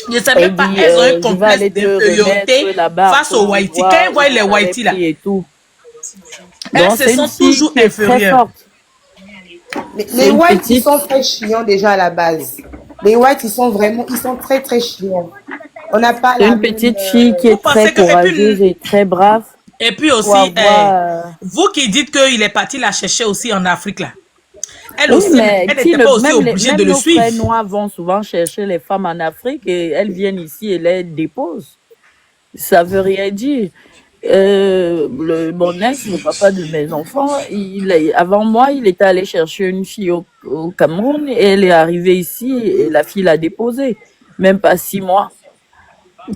Je ne savais pas, elles ont un complexe d'infériorité face aux Whitey. Quand elles voient les Whitey là, elles se sentent toujours inférieures. Mais C'est les une whites, ils petite, sont très chiants déjà à la base. Les whites, ils sont très très chiants. On n'a pas c'est la une même. petite fille qui Vous est très pensez que... courageuse et très brave Et puis pour aussi, avoir... vous qui dites qu'il est parti la chercher aussi en Afrique, là. Elle Oui, aussi, mais elle qui n'était pas aussi même, obligée de même le nos frères suivre. noirs vont souvent chercher les femmes en Afrique et elles viennent ici et les déposent. Ça veut rien dire. Mon ex, le papa de mes enfants, avant moi, il était allé chercher une fille au Cameroun et elle est arrivée ici et la fille l'a déposée. Même pas 6 mois.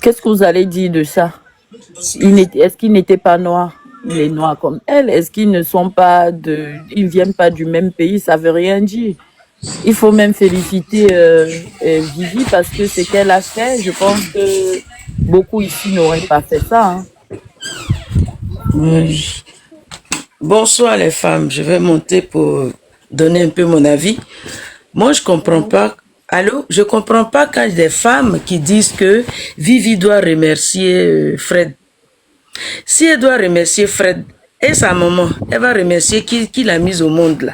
Qu'est-ce que vous allez dire de ça? Est-ce qu'il n'était pas noir? Il est noir comme elle. Est-ce qu'ils ne sont pas ils viennent pas du même pays? Ça veut rien dire. Il faut même féliciter Vivi parce que ce qu'elle a fait, je pense que beaucoup ici n'auraient pas fait ça. Hein. Oui. Bonsoir les femmes, je vais monter pour donner un peu mon avis. Moi, je comprends pas. Allô? Je comprends pas quand il y a des femmes qui disent que Vivi doit remercier Fred. Si elle doit remercier Fred et sa maman, elle va remercier qui l'a mise au monde là.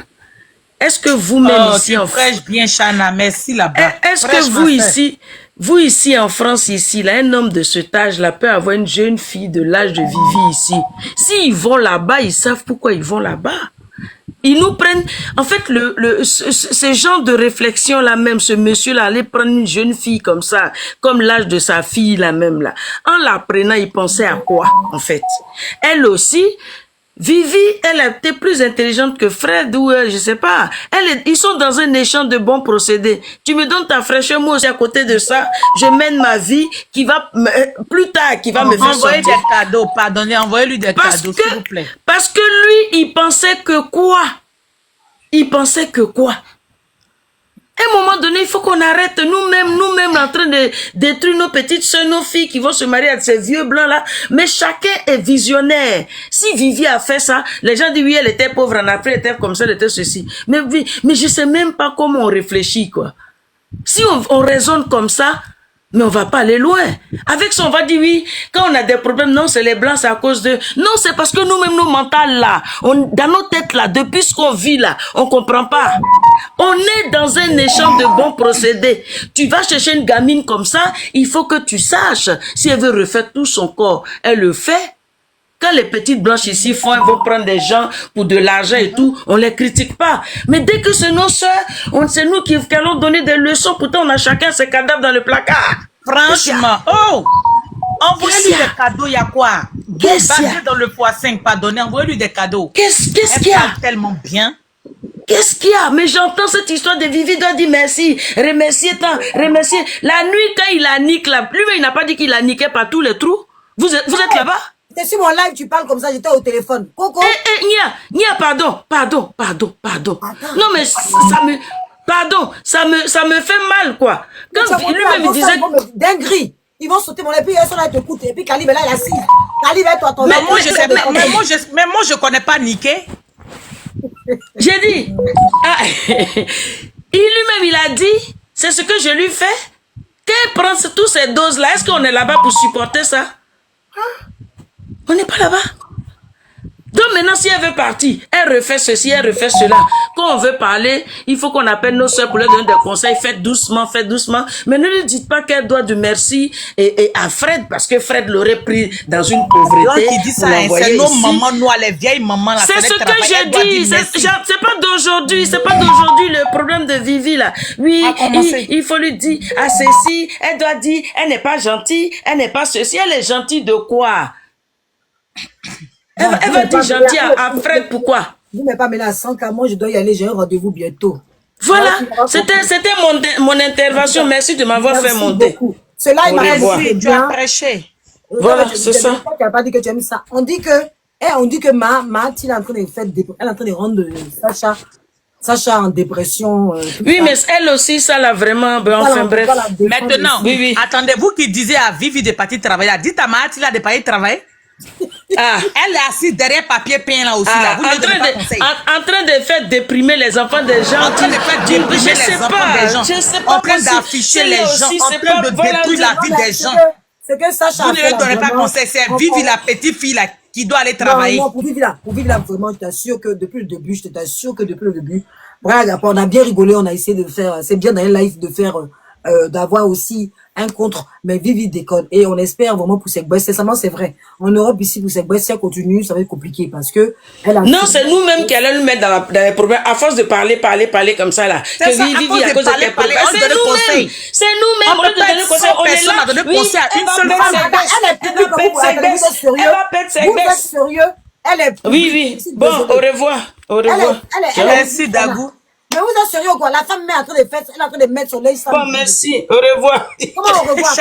Est-ce que vous-même ici en France, bien Chana, merci là-bas. est-ce que vous ici en France ici là, un homme de cet âge là peut avoir une jeune fille de l'âge de Vivi ici? S'ils vont là-bas, ils savent pourquoi ils vont là-bas. Ils nous prennent, en fait, ce genre de réflexion là même, ce monsieur là allait prendre une jeune fille comme ça, comme l'âge de sa fille là même là. En la prenant, il pensait à quoi en fait? Elle aussi. Vivi, elle était plus intelligente que Fred ou je sais pas. Ils sont dans un échange de bons procédés. Tu me donnes ta fraîcheur, moi aussi à côté de ça, je mène ma vie qui va plus tard, qui va me faire envoyer sortir. des cadeaux, pardonnez, envoyez-lui des cadeaux, s'il vous plaît. Parce que lui, il pensait que quoi? Il pensait que quoi? À un moment donné, il faut qu'on arrête nous-mêmes en train de détruire nos petites soeurs, nos filles qui vont se marier avec ces vieux blancs-là. Mais chacun est visionnaire. Si Vivi a fait ça, les gens disent oui, elle était pauvre en Afrique, elle était comme ça, elle était ceci. Mais je sais même pas comment on réfléchit, quoi. Si on raisonne comme ça, mais on va pas aller loin. Avec ça, on va dire oui, quand on a des problèmes, non, c'est les blancs, c'est à cause de... Non, c'est parce que nous-mêmes, nos mentales là, dans nos têtes là, depuis ce qu'on vit là, on comprend pas. On est dans un échange de bons procédés. Tu vas chercher une gamine comme ça, il faut que tu saches, si elle veut refaire tout son corps, elle le fait. Quand les petites blanches ici font, elles vont prendre des gens pour de l'argent et tout, on les critique pas. Mais dès que c'est nos sœurs, c'est nous qui allons donner des leçons, pourtant on a chacun ses cadavres dans le placard. Franchement, envoyez-lui des cadeaux, il y a quoi? Basé dans le x5, pardonnez, envoyez-lui des cadeaux. Qu'est-ce qu'il y a? Elle parle tellement bien. Qu'est-ce qu'il y a? Mais j'entends cette histoire de Vivi doit dire merci, remercier tant, remercier. La nuit, quand il a niqué là, lui-même il n'a pas dit qu'il a niqué par tous les trous. Vous êtes là-bas? C'est sur mon live, tu parles comme ça, j'étais au téléphone. Coco. Nia, pardon. Non, mais ça me fait mal, quoi. Quand lui-même il disait... Dinguerie. Ils vont sauter mon et puis ils sont là, ils t'écoutent. Et puis Calib est là, il assise. Calib est toi, ton... Mais moi, je connais pas Niké. J'ai dit... lui-même, il a dit, c'est ce que je lui fais. Qu'elle prend toutes ces doses-là, est-ce qu'on est là-bas pour supporter ça? On n'est pas là-bas. Donc maintenant, si elle veut partir, elle refait ceci, elle refait cela. Quand on veut parler, il faut qu'on appelle nos soeurs pour leur donner des conseils. Faites doucement. Mais ne lui dites pas qu'elle doit du merci et à Fred, parce que Fred l'aurait pris dans une pauvreté. Qui dit ça, c'est nos mamans noires, les vieilles mamans. C'est ce que j'ai dit. C'est pas d'aujourd'hui. C'est pas d'aujourd'hui le problème de Vivi là. Oui, il faut lui dire à ceci, elle doit dire, elle n'est pas gentille, elle n'est pas ceci. Elle est gentille de quoi? Elle va dire gentil à Fred, pourquoi? Vous ne m'avez pas mêlé à 100K, moi je dois y aller, j'ai un rendez-vous bientôt. Voilà, c'était mon intervention, merci de m'avoir fait monter. Cela, il m'a dit, tu as prêché. Voilà, c'est ça. Tu n'as pas dit que tu aimes ça. On dit que elle est en train de faire, elle est en train de rendre Sacha en dépression. Oui, mais elle aussi, ça l'a vraiment, enfin bref. Maintenant, attendez, vous qui disiez à Vivi de partir travailler, dites à Mathilda de partir travailler. Elle est assise derrière papier peint là aussi. Là. Vous en train de faire déprimer les enfants des gens. En train de faire déprimer les enfants des gens. Je sais pas. En train d'afficher les gens. En train de détruire la vie des gens. C'est que Sacha. Vous ne lui donnez pas conseil. C'est Vivi, la petite fille là, qui doit aller travailler. Non, pour Vivi là, vraiment, je t'assure que depuis le début, Voilà, on a bien rigolé, on a essayé de faire, c'est bien dans un live de faire, d'avoir aussi un contre, mais Vivi déconne. Et on espère vraiment pour cette baisse, sincèrement, c'est vrai. En Europe, ici, pour cette baisse, si elle continue, ça va être compliqué parce que elle a Non, c'est nous-mêmes qui allons nous mettre dans les problèmes, à force de parler comme ça, là. C'est ça, à cause de parler, c'est nous-mêmes. C'est nous-mêmes, on peut pas être 100 personnes à donner conseil à une seule femme. Elle va perdre ses vous êtes sérieux? Elle est Oui. Bon, au revoir. Au revoir. Merci, Dagou. Mais vous êtes sérieux quoi? La femme est en train de faire, elle est en train de mettre son linge. Bon, merci. Au revoir. Comment au revoir?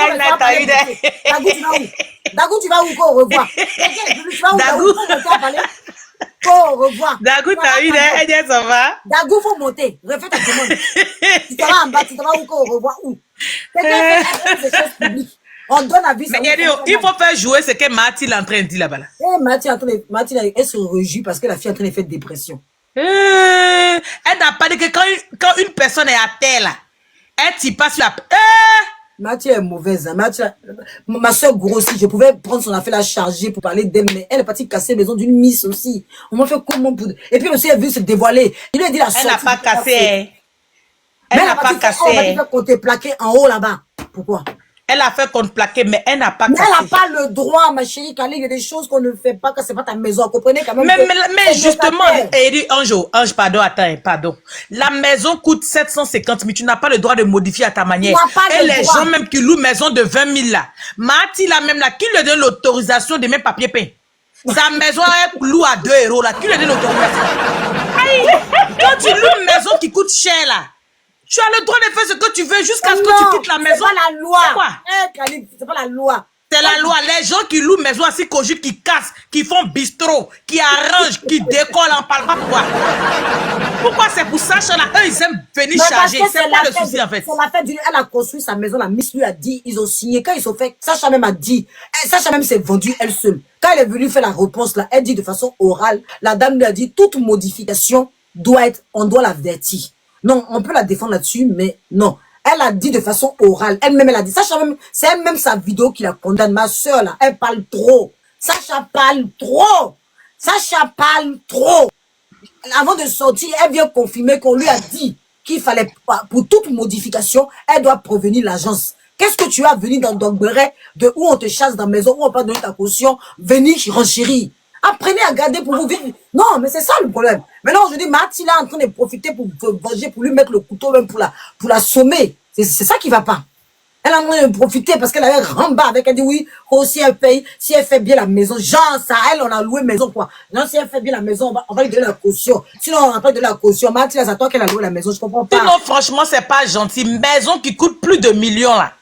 Dagou, tu vas où quoi au revoir? Dagou, au revoir. Dagou, t'as eu des aides, ça va? Dagou, faut monter. Refais ta demande. Tu te vas en bas, tu te vas où quoi au revoir? Où? On donne avis. Mais il faut faire jouer ce que Mathilde est en train de dire là-bas. Mathilde, elle se réjouit parce que la fille est en train de faire dépression. Elle n'a pas dit que quand une personne est à terre, là, elle t'y passe la... Mathilde est mauvaise. Hein. Ma soeur grossit. Je pouvais prendre son affaire, la charger pour parler d'elle, mais elle est partie casser la maison d'une miss aussi. On m'a fait comment pour... Et puis aussi, elle veut se dévoiler. Il lui a dit la sortie. Elle n'a pas cassé. Elle n'a pas cassé. Elle a fait qu'on t'ait plaqué en haut là-bas. Pourquoi? Elle a fait contre plaqué, mais elle n'a pas cassé. Mais elle n'a pas le droit, ma chérie, Kali. Il y a des choses qu'on ne fait pas quand c'est pas ta maison. Vous comprenez quand même? Mais justement, Ange, pardon. La maison coûte 750 000. Tu n'as pas le droit de modifier à ta manière. Et les gens même qui louent maison de 20 000 là. Marty, là même là, qui lui donne l'autorisation de mettre papier peint? Sa maison, elle loue à 2 € là. Qui lui donne l'autorisation? Quand tu loues une maison qui coûte cher là, tu as le droit de faire ce que tu veux jusqu'à ce que tu quittes la maison. C'est pas la loi. C'est pas la loi. C'est la loi. Les gens qui louent maison assis cogitent, qui cassent, qui font bistrot, qui arrangent, qui décollent, on parle pas pourquoi. Pourquoi c'est pour ça, là, eux, ils aiment venir charger. C'est pas le souci, en fait. Elle a construit sa maison, la Miss lui a dit, ils ont signé. Quand ils sont fait, Sacha même a dit, Sacha même s'est vendue elle seule. Quand elle est venue faire la réponse, là, elle dit de façon orale, la dame lui a dit, toute modification on doit l'avertir. Non, on peut la défendre là-dessus, mais non. Elle a dit de façon orale. Elle-même, elle a dit. Sacha même, c'est elle-même sa vidéo qui la condamne. Ma soeur, là, elle parle trop. Sacha parle trop. Sacha parle trop. Avant de sortir, elle vient confirmer qu'on lui a dit qu'il fallait, pour toute modification, elle doit prévenir l'agence. Qu'est-ce que tu as venu dans Dogberay, de où on te chasse dans la maison, où on peut donner ta caution, venir renchérir? Apprenez à garder pour vous vivre. Non, mais c'est ça le problème. Maintenant, je dis, Mathilde est en train de profiter pour venger, pour lui mettre le couteau même pour la sommer. C'est ça qui va pas. Elle est en train de profiter parce qu'elle avait ramba avec, elle dit oui, oh, si elle paye, si elle fait bien la maison, genre ça, elle, on a loué maison quoi. Non, si elle fait bien la maison, on va lui donner la caution. Sinon, on va pas donner la caution. Mathilde, c'est à toi qu'elle a loué la maison, je comprends pas. Non, franchement, c'est pas gentil. Maison qui coûte plus de millions là.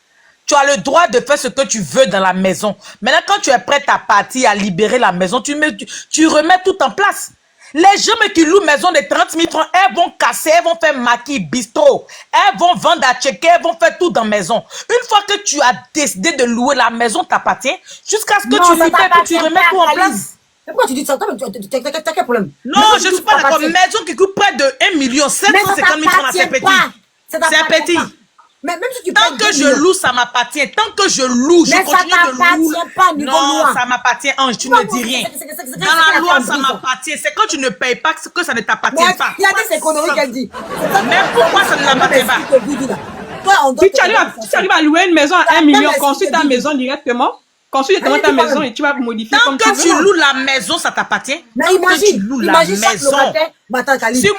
Tu as le droit de faire ce que tu veux dans la maison. Maintenant, quand tu es prête à partir, à libérer la maison, tu remets tout en place. Les gens qui louent maison de 30 000 francs, elles vont casser, elles vont faire maquis, bistrot. Elles vont vendre à checker, elles vont faire tout dans la maison. Une fois que tu as décidé de louer la maison, t'appartient, jusqu'à ce que tu libères, que tu remets tout en place. Pourquoi tu dis ça? T'as quel problème? Non, je ne suis pas d'accord. Maison qui coûte près de 1 750 000 francs, c'est petit. C'est petit. Mais même si tu tant que je loue, ça m'appartient. Tant que je loue, je continue de louer. Non, ça m'appartient, Ange, tu ne dis rien. Dans la loi, ça m'appartient. C'est quand tu ne payes pas que ça ne t'appartient pas. Regardez ces conneries qu'elle dit. Mais pourquoi ça ne m'appartient pas? Si tu arrives à louer une maison à 1 million, construis ta maison directement. Construis ta maison et tu vas modifier comme tu veux. Tant que tu loues la maison, ça t'appartient. Mais imagine, si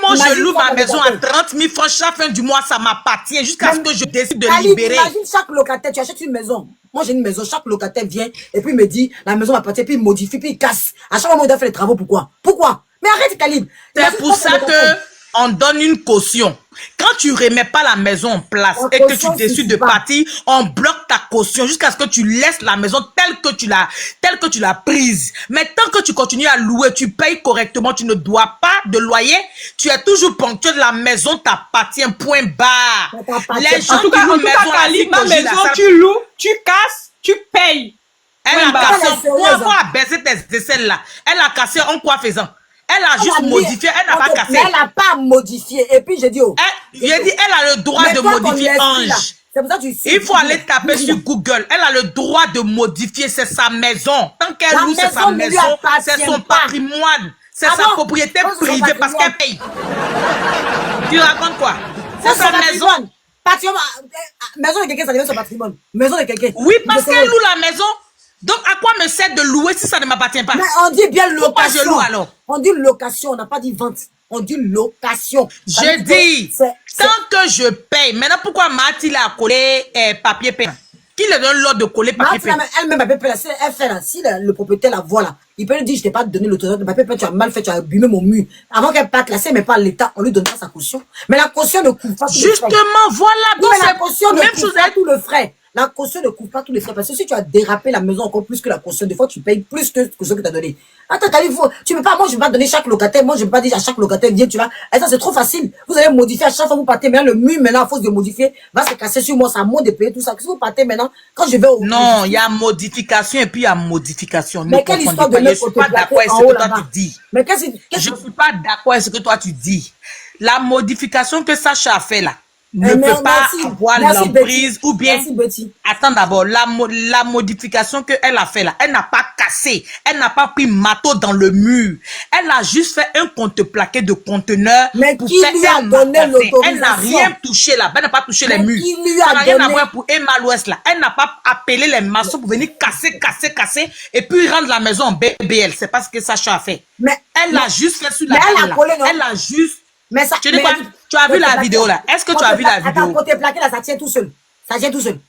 moi je loue ma maison à 30 000 francs chaque fin du mois, ça m'appartient jusqu'à ce que je décide de libérer. Imagine chaque locataire, tu achètes une maison. Moi j'ai une maison, chaque locataire vient et puis il me dit la maison m'appartient, puis il modifie, puis il casse. À chaque moment il doit faire les travaux. Pourquoi? Mais arrête, Khalid. C'est pour ça que on donne une caution. Quand tu remets pas la maison en place et que tu décides de partir, on bloque ta caution jusqu'à ce que tu laisses la maison telle que tu l'as prise. Mais tant que tu continues à louer, tu payes correctement, tu ne dois pas de loyer, tu es toujours ponctuel, la maison t'appartient, point barre. Les gens qui louent la maison, tu loues, tu casses, tu payes. Elle a cassé, on va baisser tes aisselles là. Elle a cassé en quoi faisant? Elle a juste modifié, elle n'a pas cassé. Mais elle n'a pas modifié. Et puis j'ai dit, elle a le droit de modifier, Ange. Il faut aller taper sur Google. Elle a le droit de modifier, c'est sa maison. Tant qu'elle loue, c'est sa maison, c'est son patrimoine, c'est sa propriété privée parce qu'elle paye. Tu racontes quoi? C'est C'est sa maison. Patrimoine. Maison de quelqu'un, ça devient son patrimoine. Maison de quelqu'un. Oui, parce qu'elle loue la maison. Donc, à quoi me sert de louer si ça ne m'appartient pas? Mais on dit bien location. Pourquoi je loue alors? On dit location, on n'a pas dit vente. On dit location. Je dis, tant que je paye. Maintenant, pourquoi Marty l'a collé papier peint? Qui lui donne l'ordre de coller papier peint? Elle-même, elle fait là. Si le propriétaire la voit là, il peut lui dire, je t'ai pas donné l'autorisation de papier peint, tu as mal fait, tu as abîmé mon mur. Avant qu'elle parte là, si elle met pas à l'État, on lui donne pas sa caution. Mais la caution ne couvre pas tous les frais. Justement, voilà. Donc la caution ne couvre pas tous les frais. La caution ne couvre pas tous les frais. Parce que si tu as dérapé la maison encore plus que la caution, des fois, tu payes plus que ce que tu as donné. Attends, tu peux pas, moi, je vais pas donner chaque locataire. Moi, je vais pas dire à chaque locataire, viens, tu vas. Et ça, c'est trop facile. Vous allez modifier à chaque fois que vous partez. Maintenant, le mur, maintenant, à force de modifier, va se casser sur moi. Ça monte de payer tout ça. Si vous partez maintenant, quand je vais au. Non, il y a modification et puis il y a modification. Mais quelle histoire de je suis pas d'accord avec ce que toi tu dis. Mais je suis pas d'accord avec ce que toi tu dis. La modification que Sacha a fait là ne peut pas avoir l'emprise ou bien. Attends d'abord, la modification qu'elle a fait là, elle n'a pas cassé, elle n'a pas pris marteau dans le mur, elle a juste fait un contreplaqué de conteneur. Mais pour qui faire lui a donné l'autorisation? Elle n'a rien touché là, elle n'a pas touché les murs. Qui lui Ça a n'a rien à donné? voir pour Emma l'Ouest là, elle n'a pas appelé les maçons pour venir casser et puis rendre la maison en BBL. C'est pas ce que Sacha a fait. Mais elle a juste fait sur la elle a collé, non? Elle a juste. Mais ça, Tu dis quoi? Tu as vu la vidéo là? Est-ce que tu as vu la vidéo? Attends, côté plaqué là, ça tient tout seul. Ça tient tout seul.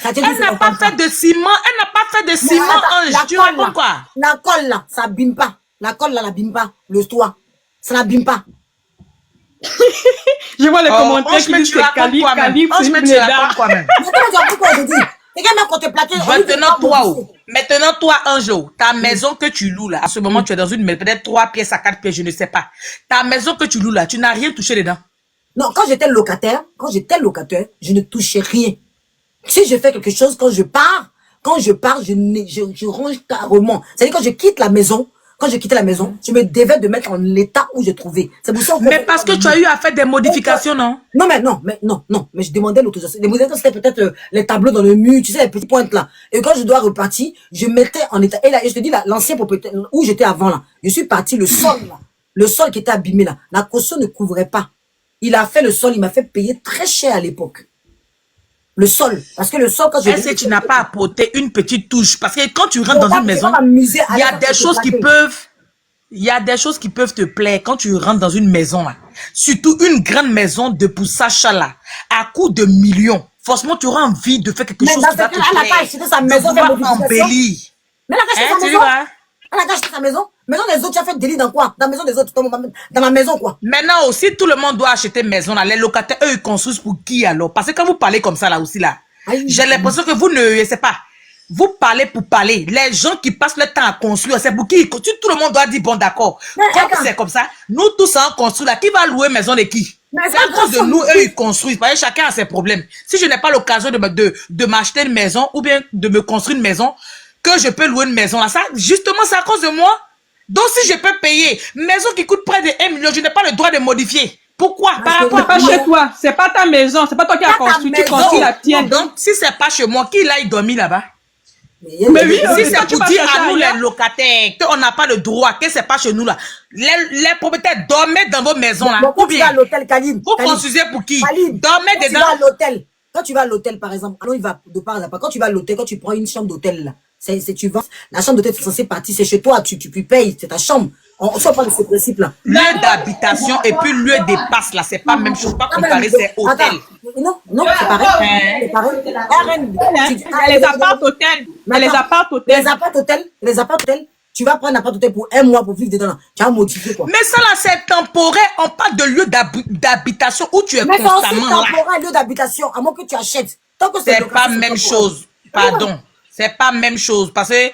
Elle n'a pas fait de ciment. Elle n'a pas fait de ciment, Ange. Tu racontes quoi? La colle là, ça abîme pas. La colle là, n'abîme pas. Le toit, ça n'abîme pas. Je vois les commentaires qui disent que Cali, Ange, mais tu racontes quoi même? Mais comment tu as quoi je dis? Regarde côté plaqué. Maintenant, toi, Anjo, ta maison que tu loues là, à ce moment, tu es dans une maison, peut-être 3 pièces à 4 pièces, je ne sais pas. Ta maison que tu loues là, tu n'as rien touché dedans. Non, quand j'étais locataire, je ne touchais rien. Si je fais quelque chose, quand je pars, je range carrément. C'est-à-dire quand je quitte la maison, je me devais de mettre en l'état où j'ai trouvé. C'est pour ça. Mais parce que tu as eu à faire des modifications, non? Non, mais je demandais l'autorisation. Les modifications, c'était peut-être les tableaux dans le mur, tu sais, les petites pointes là. Et quand je dois repartir, je mettais en état. Et là, je te dis, là, l'ancien propriétaire, où j'étais avant là, je suis parti, le sol là, le sol qui était abîmé là, la caution ne couvrait pas. Il a fait le sol, il m'a fait payer très cher à l'époque. Le sol. Parce que le sol, quand je... Est-ce que tu n'as pas apporté une petite touche? Parce que quand tu rentres dans une maison, il y a des choses qui peuvent... Il y a des choses qui peuvent te plaire quand tu rentres dans une maison, là. Surtout une grande maison de pour Sacha, là. À coût de millions. Forcément, tu auras envie de faire quelque chose qui va te plaire. Elle n'a pas acheté sa maison, de embellir. Mais elle a acheté sa maison. Elle a acheté sa maison. Maison des autres, tu as fait délit dans quoi? Dans la maison des autres, dans ma maison, quoi. Maintenant aussi, tout le monde doit acheter maison, là. Les locataires, eux, ils construisent pour qui, alors? Parce que quand vous parlez comme ça, là, aussi, là, j'ai l'impression que vous ne, je sais pas, vous parlez pour parler. Les gens qui passent le temps à construire, c'est pour qui? Tout le monde doit dire, bon, d'accord. Comme c'est comme ça, nous tous, en construire, là, qui va louer maison de qui? C'est à cause de nous, eux, ils construisent. Parce que chacun a ses problèmes. Si je n'ai pas l'occasion de m'acheter une maison, ou bien de me construire une maison, que je peux louer une maison, là, ça, justement, c'est à cause de moi. Donc, si je peux payer maison qui coûte près de 1 million, je n'ai pas le droit de modifier. Pourquoi? Par rapport à pas chez toi. C'est pas ta maison. C'est pas toi qui as construit. Tu construis la tienne. Donc, si c'est pas chez moi, qui l'a dormi là-bas? Mais oui, si c'est pour dire à nous, les locataires, qu'on n'a pas le droit, que c'est pas chez nous là. Les propriétaires, dormez dans vos maisons là. Ou bien à l'hôtel, Kalim. Vous construisez pour qui? Dormez dedans. Tu vas à l'hôtel. Quand tu vas à l'hôtel, par exemple, alors il va de part à part. Quand tu vas à l'hôtel, quand tu prends une chambre d'hôtel là, tu vas, la chambre d'hôtel est censée partir, c'est chez toi, tu payes, c'est ta chambre. On sort pas de ce principe là. Lieu d'habitation et puis lieu de passe là, c'est pas même chose, pas comparer, c'est hôtel. Non, c'est pareil. C'est pareil. Les appart-hôtels. Les appart-hôtels. Tu vas prendre un appart-hôtel pour 1 mois pour vivre dedans. Tu vas modifier quoi. Mais ça là, c'est temporaire. On parle de lieu d'habitation où tu es constamment là. Mais c'est aussi temporaire, lieu d'habitation, à moins que tu achètes. C'est pas même chose. Pardon. C'est pas même chose. Parce que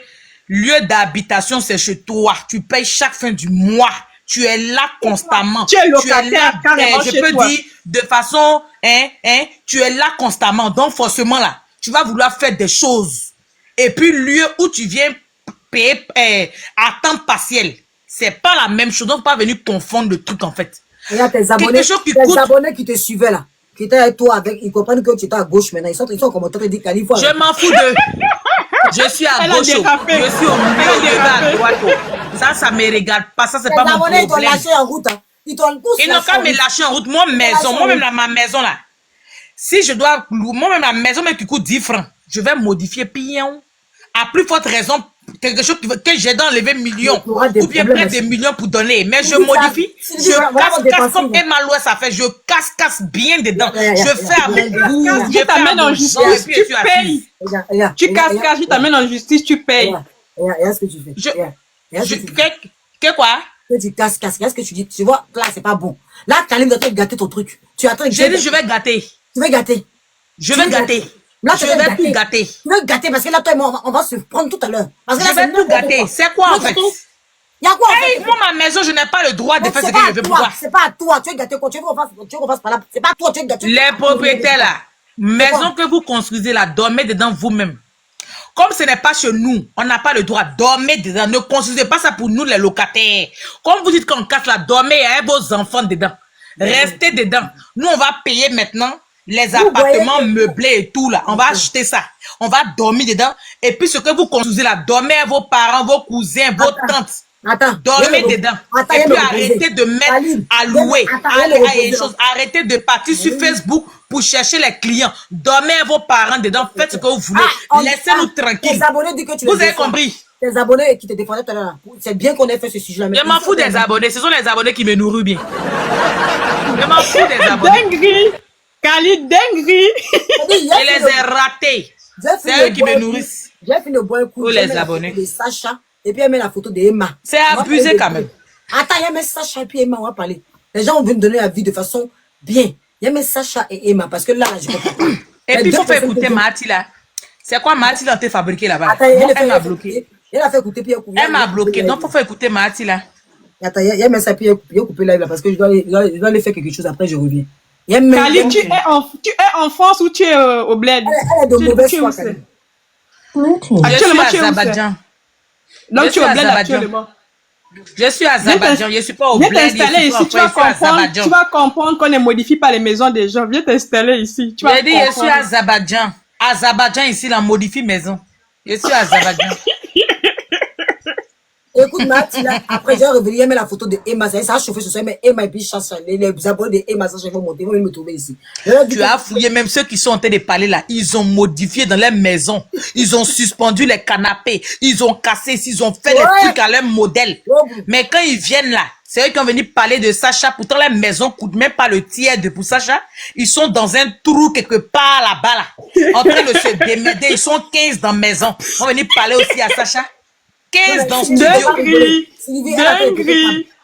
lieu d'habitation, c'est chez toi. Tu payes chaque fin du mois. Tu es là constamment. Tu es locataire, carrément je chez peux toi. dire de façon, tu es là constamment. Donc forcément là, tu vas vouloir faire des choses. Et puis lieu où tu viens payer à temps partiel, c'est pas la même chose. Donc pas venir confondre le truc en fait. Regarde tes abonnés qui te suivaient là, qui étaient avec toi, ils comprennent que tu étais à gauche maintenant. Ils sont en commentaire et disent Khalifa. Je m'en fous de. Je suis à gauche, je suis au milieu, à droite. Ça me regarde pas, ça c'est pas mon problème. Les abonnés, ils t'ont lâché en route. Ils t'ont tous Ils n'ont qu'à me lâcher en route. Moi-même, ma maison, là. Si je dois, moi-même, la maison, même qui coûte 10 francs, je vais modifier pion. À plus forte raison, quelque chose que j'ai d'enlever millions, ou bien près des millions pour donner. Mais je modifie, je casse comme Emma Louès a fait, je casse bien dedans. Je fais à mon goût, Je t'amène en justice, tu payes. Tu casses, je t'amène en justice, tu payes. Regarde ce que tu fais. Que quoi? Que tu casses, regarde ce que tu dis. Tu vois, là, c'est pas bon. Là, Kalim doit te gâter ton truc. Tu attends. J'ai dit, je vais gâter. Tu veux gâter. Je vais gâter. Là, je vais tout gâter. Tu veux gâter parce que là, toi et moi, on va se prendre tout à l'heure. Parce que là, je vais tout gâter. C'est quoi en fait? Il y a quoi en fait? Moi, ma maison, je n'ai pas le droit de faire ce que je veux pouvoir. C'est pas à toi. Tu veux gâter quoi? Tu veux qu'on fasse par là? C'est pas à toi, tu veux gâter. Les propriétaires là, maison que vous construisez là, dormez dedans vous-même. Comme ce n'est pas chez nous, on n'a pas le droit. Dormez dedans. Ne construisez pas ça pour nous les locataires. Comme vous dites qu'on casse là, dormez avec vos enfants dedans. Restez dedans. Nous, on va payer maintenant les appartements meublés et tout là. On va acheter ça. On va dormir dedans. Et puis ce que vous construisez là, dormez avec vos parents, vos cousins, vos tantes. Dormez dedans. Et puis arrêtez de mettre à louer. Arrêtez de partir sur Facebook pour chercher les clients. Dormez avec vos parents dedans. Faites ce que vous voulez. Laissez-nous tranquilles. Vous avez compris? Tes abonnés qui te défendaient tout à l'heure. C'est bien qu'on ait fait ce sujet-là. Je m'en fous des abonnés. Ce sont les abonnés qui me nourrissent bien. Je m'en fous des abonnés. Dinguerie. Khalid, dinguerie. Je les ai ratés. C'est eux qui me nourrissent. J'ai fait le bon coup. Pour les abonnés. De Sacha. Et puis elle met la photo d'Emma. C'est abusé quand même. Attends, il y a même Sacha et puis Emma, on va parler. Les gens vont me donner la vie de façon bien. Il y a même Sacha et Emma. Parce que là, je comprends pas. Et puis il faut faire écouter Marty là. C'est quoi Marty là, t'es fabriqué là-bas? Elle m'a bloqué. Elle a fait écouter puis elle m'a bloqué. Donc faut faire écouter Marty là. Attends, il y a même ça puis il a coupé live là parce que je dois aller faire quelque chose après je reviens. Khalid, tu es en France ou tu es au bled? Elle est de mauvaise foi, Khalid. Actuellement, je suis à Azabadjan. Donc tu es au bled actuellement. Je suis à Azabadjan, je ne suis pas au bled. Viens t'installer ici, tu vas comprendre qu'on ne modifie pas les maisons des gens. Viens t'installer ici. J'ai dit, je suis à Azabadjan. Azabadjan ici, la modifie maison. Je suis à Azabadjan. Écoute, Marty, là, après, j'ai révélé, il met la photo de Emma. Ça a chauffé ce soir, mais Emma et puis chasse. Les abonnés de Emma, ça, je vais monter, ils vont me trouver ici. Tu as fouillé, même ceux qui sont en train de parler là, ils ont modifié dans leur maison. Ils ont suspendu les canapés. Ils ont cassé, ils ont fait des trucs à leur modèle. Mais quand ils viennent là, c'est eux qui ont venu parler de Sacha. Pourtant, la maison coûte même pas le tiers de pour Sacha. Ils sont dans un trou quelque part là-bas, là, en train de se démerder. Ils sont 15 dans la maison. On va venir parler aussi à Sacha. 15 dans le studio.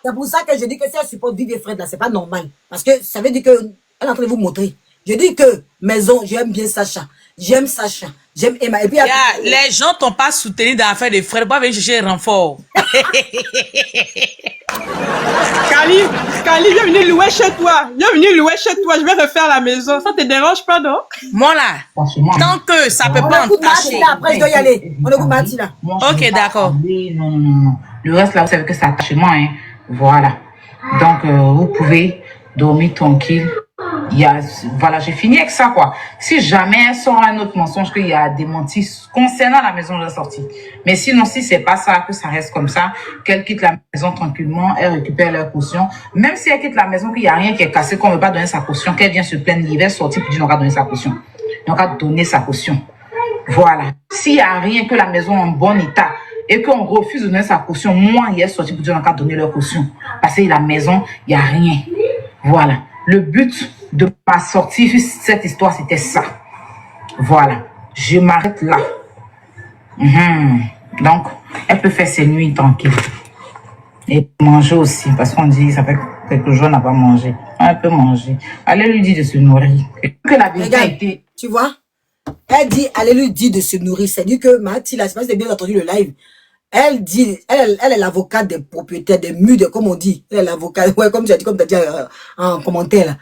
C'est pour ça que je dis que si elle supporte Vivi et Fred là, c'est pas normal. Parce que ça veut dire qu'elle est en train de vous montrer. Je dis que maison, j'aime bien Sacha. J'aime Sacha. J'aime Emma. Et puis, les gens t'ont pas soutenu dans l'affaire des frères. Pas venir chercher un renfort. Khalid, viens venir louer chez toi. Je vais refaire la maison. Ça te dérange pas, non? Moi là, tant que ça peut pas entacher. Après, je dois y aller. On écoute Marty là. Ok, d'accord. Non. Le reste là, vous savez que ça attache chez moi. Hein. Voilà. Donc, vous pouvez dormir tranquille. Voilà, j'ai fini avec ça, quoi. Si jamais elle sort un autre mensonge qu'il y a démenti concernant la maison de la sortie. Mais sinon, si c'est pas ça, que ça reste comme ça, qu'elle quitte la maison tranquillement, elle récupère leur caution. Même si elle quitte la maison, qu'il n'y a rien qui est cassé, qu'on ne veut pas donner sa caution, qu'elle vient se plaindre, il va sortir pour dire qu'on va donner sa caution. Donc, à donner sa caution. Voilà. S'il n'y a rien, que la maison est en bon état, et qu'on refuse de donner sa caution, moi, il est sorti pour dire qu'on va donner leur caution. Parce que la maison, il n'y a rien. Voilà. Le but de ma sortie sur cette histoire, c'était ça. Voilà. Je m'arrête là. Donc, elle peut faire ses nuits tranquilles. Et manger aussi, parce qu'on dit, ça fait quelques jours, on n'a pas mangé. Elle peut manger. Allez lui dire de se nourrir. Que la vérité a été... Tu vois? Elle dit, allez lui dire de se nourrir. C'est-à-dire que Marty, là, je sais pas si vous avez bien entendu le live. Elle dit, elle est l'avocate des propriétaires, des murs, comme on dit. Elle est l'avocate, ouais, comme tu as dit en commentaire, là.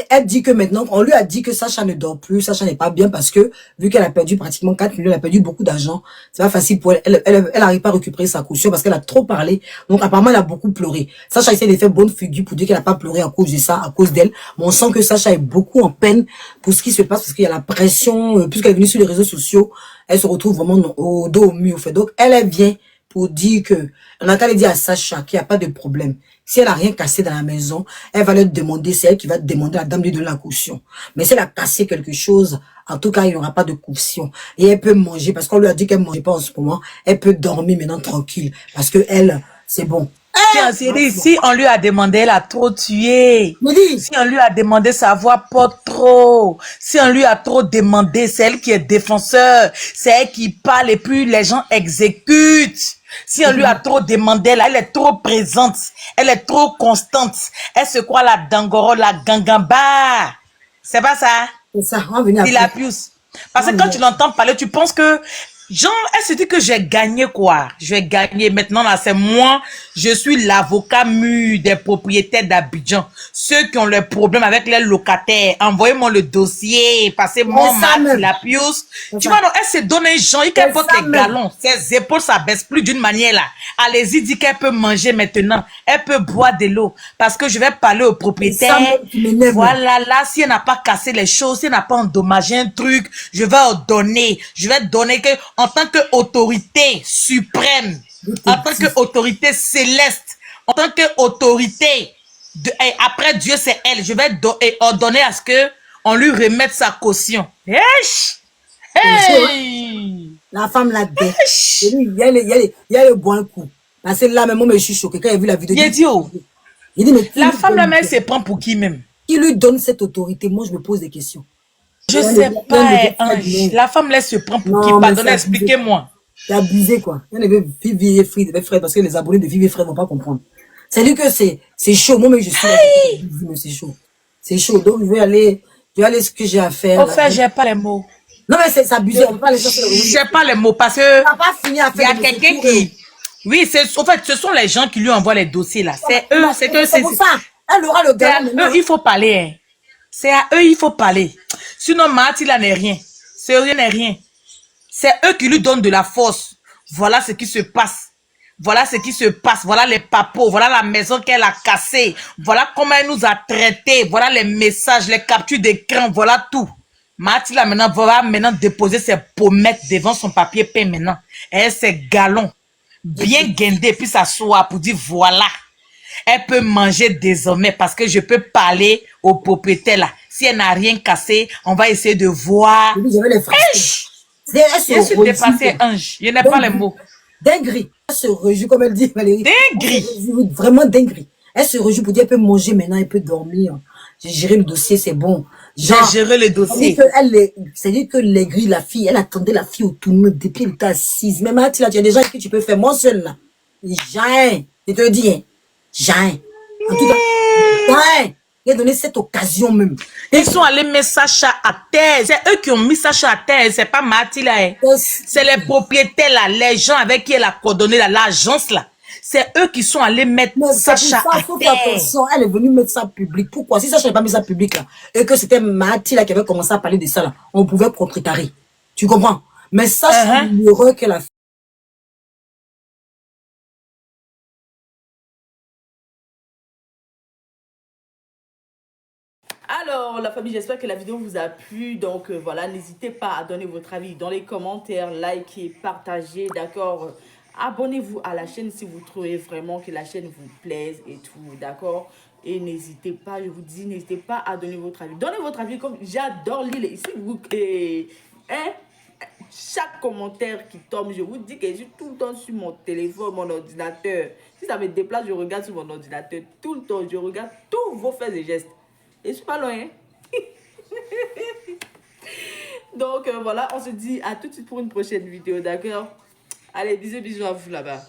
Elle dit que maintenant, on lui a dit que Sacha ne dort plus, Sacha n'est pas bien parce que, vu qu'elle a perdu pratiquement 4 millions, elle a perdu beaucoup d'argent. C'est pas facile pour elle. Elle arrive pas à récupérer sa caution parce qu'elle a trop parlé. Donc, apparemment, elle a beaucoup pleuré. Sacha essaie de faire bonne figure pour dire qu'elle a pas pleuré à cause de ça, à cause d'elle. Mais on sent que Sacha est beaucoup en peine pour ce qui se passe parce qu'il y a la pression, puisqu'elle est venue sur les réseaux sociaux, elle se retrouve vraiment au dos au mur, fait. Donc, elle vient pour dire que, on a qu'à dire à Sacha qu'il n'y a pas de problème. Si elle a rien cassé dans la maison, elle va leur demander, c'est elle qui va demander à la dame de donner la caution. Mais si elle a cassé quelque chose, en tout cas, il n'y aura pas de caution. Et elle peut manger, parce qu'on lui a dit qu'elle ne mangeait pas en ce moment. Elle peut dormir maintenant tranquille, parce que elle, c'est bon. Si on lui a demandé, elle a trop tué. Si on lui a demandé, sa voix porte trop. Si on lui a trop demandé, c'est elle qui est défenseur. C'est elle qui parle et puis les gens exécutent. Si on lui a trop demandé, là, elle est trop présente. Elle est trop constante. Elle se croit la Dangoro, la Gangamba. C'est pas ça? C'est ça, on va venir Il a plus. Parce que quand tu l'entends parler, tu penses que genre, elle se dit que j'ai gagné quoi? Je vais gagner. Maintenant, là, c'est moi. Je suis l'avocat mûr des propriétaires d'Abidjan. Ceux qui ont leurs problèmes avec les locataires. Envoyez-moi le dossier. Passez-moi la pious. Tu vois, non, elle se donne un genre. Elle porte les galons. Ses épaules, ça baisse plus d'une manière, là. Allez-y, dit qu'elle peut manger maintenant. Elle peut boire de l'eau. Parce que je vais parler au propriétaire. Voilà, là, si elle n'a pas cassé les choses, si elle n'a pas endommagé un truc, je vais ordonner. Je vais donner que, en tant qu'autorité suprême, en tant qu'autorité céleste, en tant qu'autorité, après Dieu c'est elle, je vais ordonner à ce que on lui remette sa caution. Hey! La femme l'a dit. Il y a le bon coup. Parce que là, même moi, je suis choqué quand j'ai vu la vidéo. Il dit, mais la femme là, mais elle se prend pour qui même? Qui lui donne cette autorité? Moi, je me pose des questions. Je sais pas, Ange. La femme laisse se prendre pour qui? Pardon, expliquez-moi. C'est abusé, quoi. Il y en avait Vivi et Fred, parce que les abonnés de Vivi et Fred vont pas comprendre. C'est-à-dire que c'est chaud. Moi-même, je suis là. C'est chaud. C'est chaud. Donc, je vais aller ce que j'ai à faire. Au fait, j'ai pas les mots. Non, mais c'est abusé. On peut pas les chercher. J'ai pas les mots parce que. Ça va pas finir à faire. Il y a quelqu'un qui. Oui, en fait, ce sont les gens qui lui envoient les dossiers, là. C'est eux, c'est eux. C'est pour ça. Elle aura le gars. Eux, il faut parler, hein. C'est à eux, il faut parler. Sinon, Mathilda n'est rien. Sérieux n'est rien. C'est eux qui lui donnent de la force. Voilà ce qui se passe. Voilà ce qui se passe. Voilà les papos. Voilà la maison qu'elle a cassée. Voilà comment elle nous a traités. Voilà les messages, les captures d'écran. Voilà tout. Mathilda maintenant va déposer ses pommettes devant son papier peint maintenant. Et ses galons. Bien guindés. Puis s'asseoir pour dire voilà. Elle peut manger désormais parce que je peux parler au propriétaire là. Si elle n'a rien cassé, on va essayer de voir. Je suis dépassée, Ange. Je n'ai pas les mots. Dinguerie. Elle se réjouit, comme elle dit, Valérie. Dinguerie. Vraiment dinguerie. Elle se réjouit pour dire qu'elle peut manger maintenant, elle peut dormir. J'ai géré le dossier, c'est bon. J'ai géré le dossier. C'est-à-dire que l'aigri, la fille, elle attendait la fille au tournoi depuis elle était assise. Même là, tu as déjà dit que tu peux faire moi seul là. Jamais. Je te dis, hein. Jamais. En tout cas, ouais. Il a donné cette occasion même. Ils sont allés mettre ça chat à terre. C'est eux qui ont mis ça chat à terre. C'est pas Marty là. Hein. C'est les propriétaires là, les gens avec qui elle a coordonné là, l'agence là. C'est eux qui sont allés mettre ça chat à terre. Attention, elle est venue mettre ça public. Pourquoi? Si ça n'avait pas mis ça public là, et que c'était Marty là qui avait commencé à parler de ça là, on pouvait contrecarrer. Tu comprends? Mais ça, c'est l'erreur qu'elle a fait. Alors, la famille, j'espère que la vidéo vous a plu. Donc, voilà, n'hésitez pas à donner votre avis dans les commentaires, likez, partagez, d'accord? Abonnez-vous à la chaîne si vous trouvez vraiment que la chaîne vous plaise et tout, d'accord? Et n'hésitez pas, je vous dis, n'hésitez pas à donner votre avis. Donnez votre avis comme j'adore lire ici. Hein? Chaque commentaire qui tombe, je vous dis que je suis tout le temps sur mon téléphone, mon ordinateur. Si ça me déplace, je regarde sur mon ordinateur tout le temps. Je regarde tous vos faits et gestes. Et je suis pas loin. Donc voilà, on se dit à tout de suite pour une prochaine vidéo, d'accord? Allez, bisous à vous là-bas.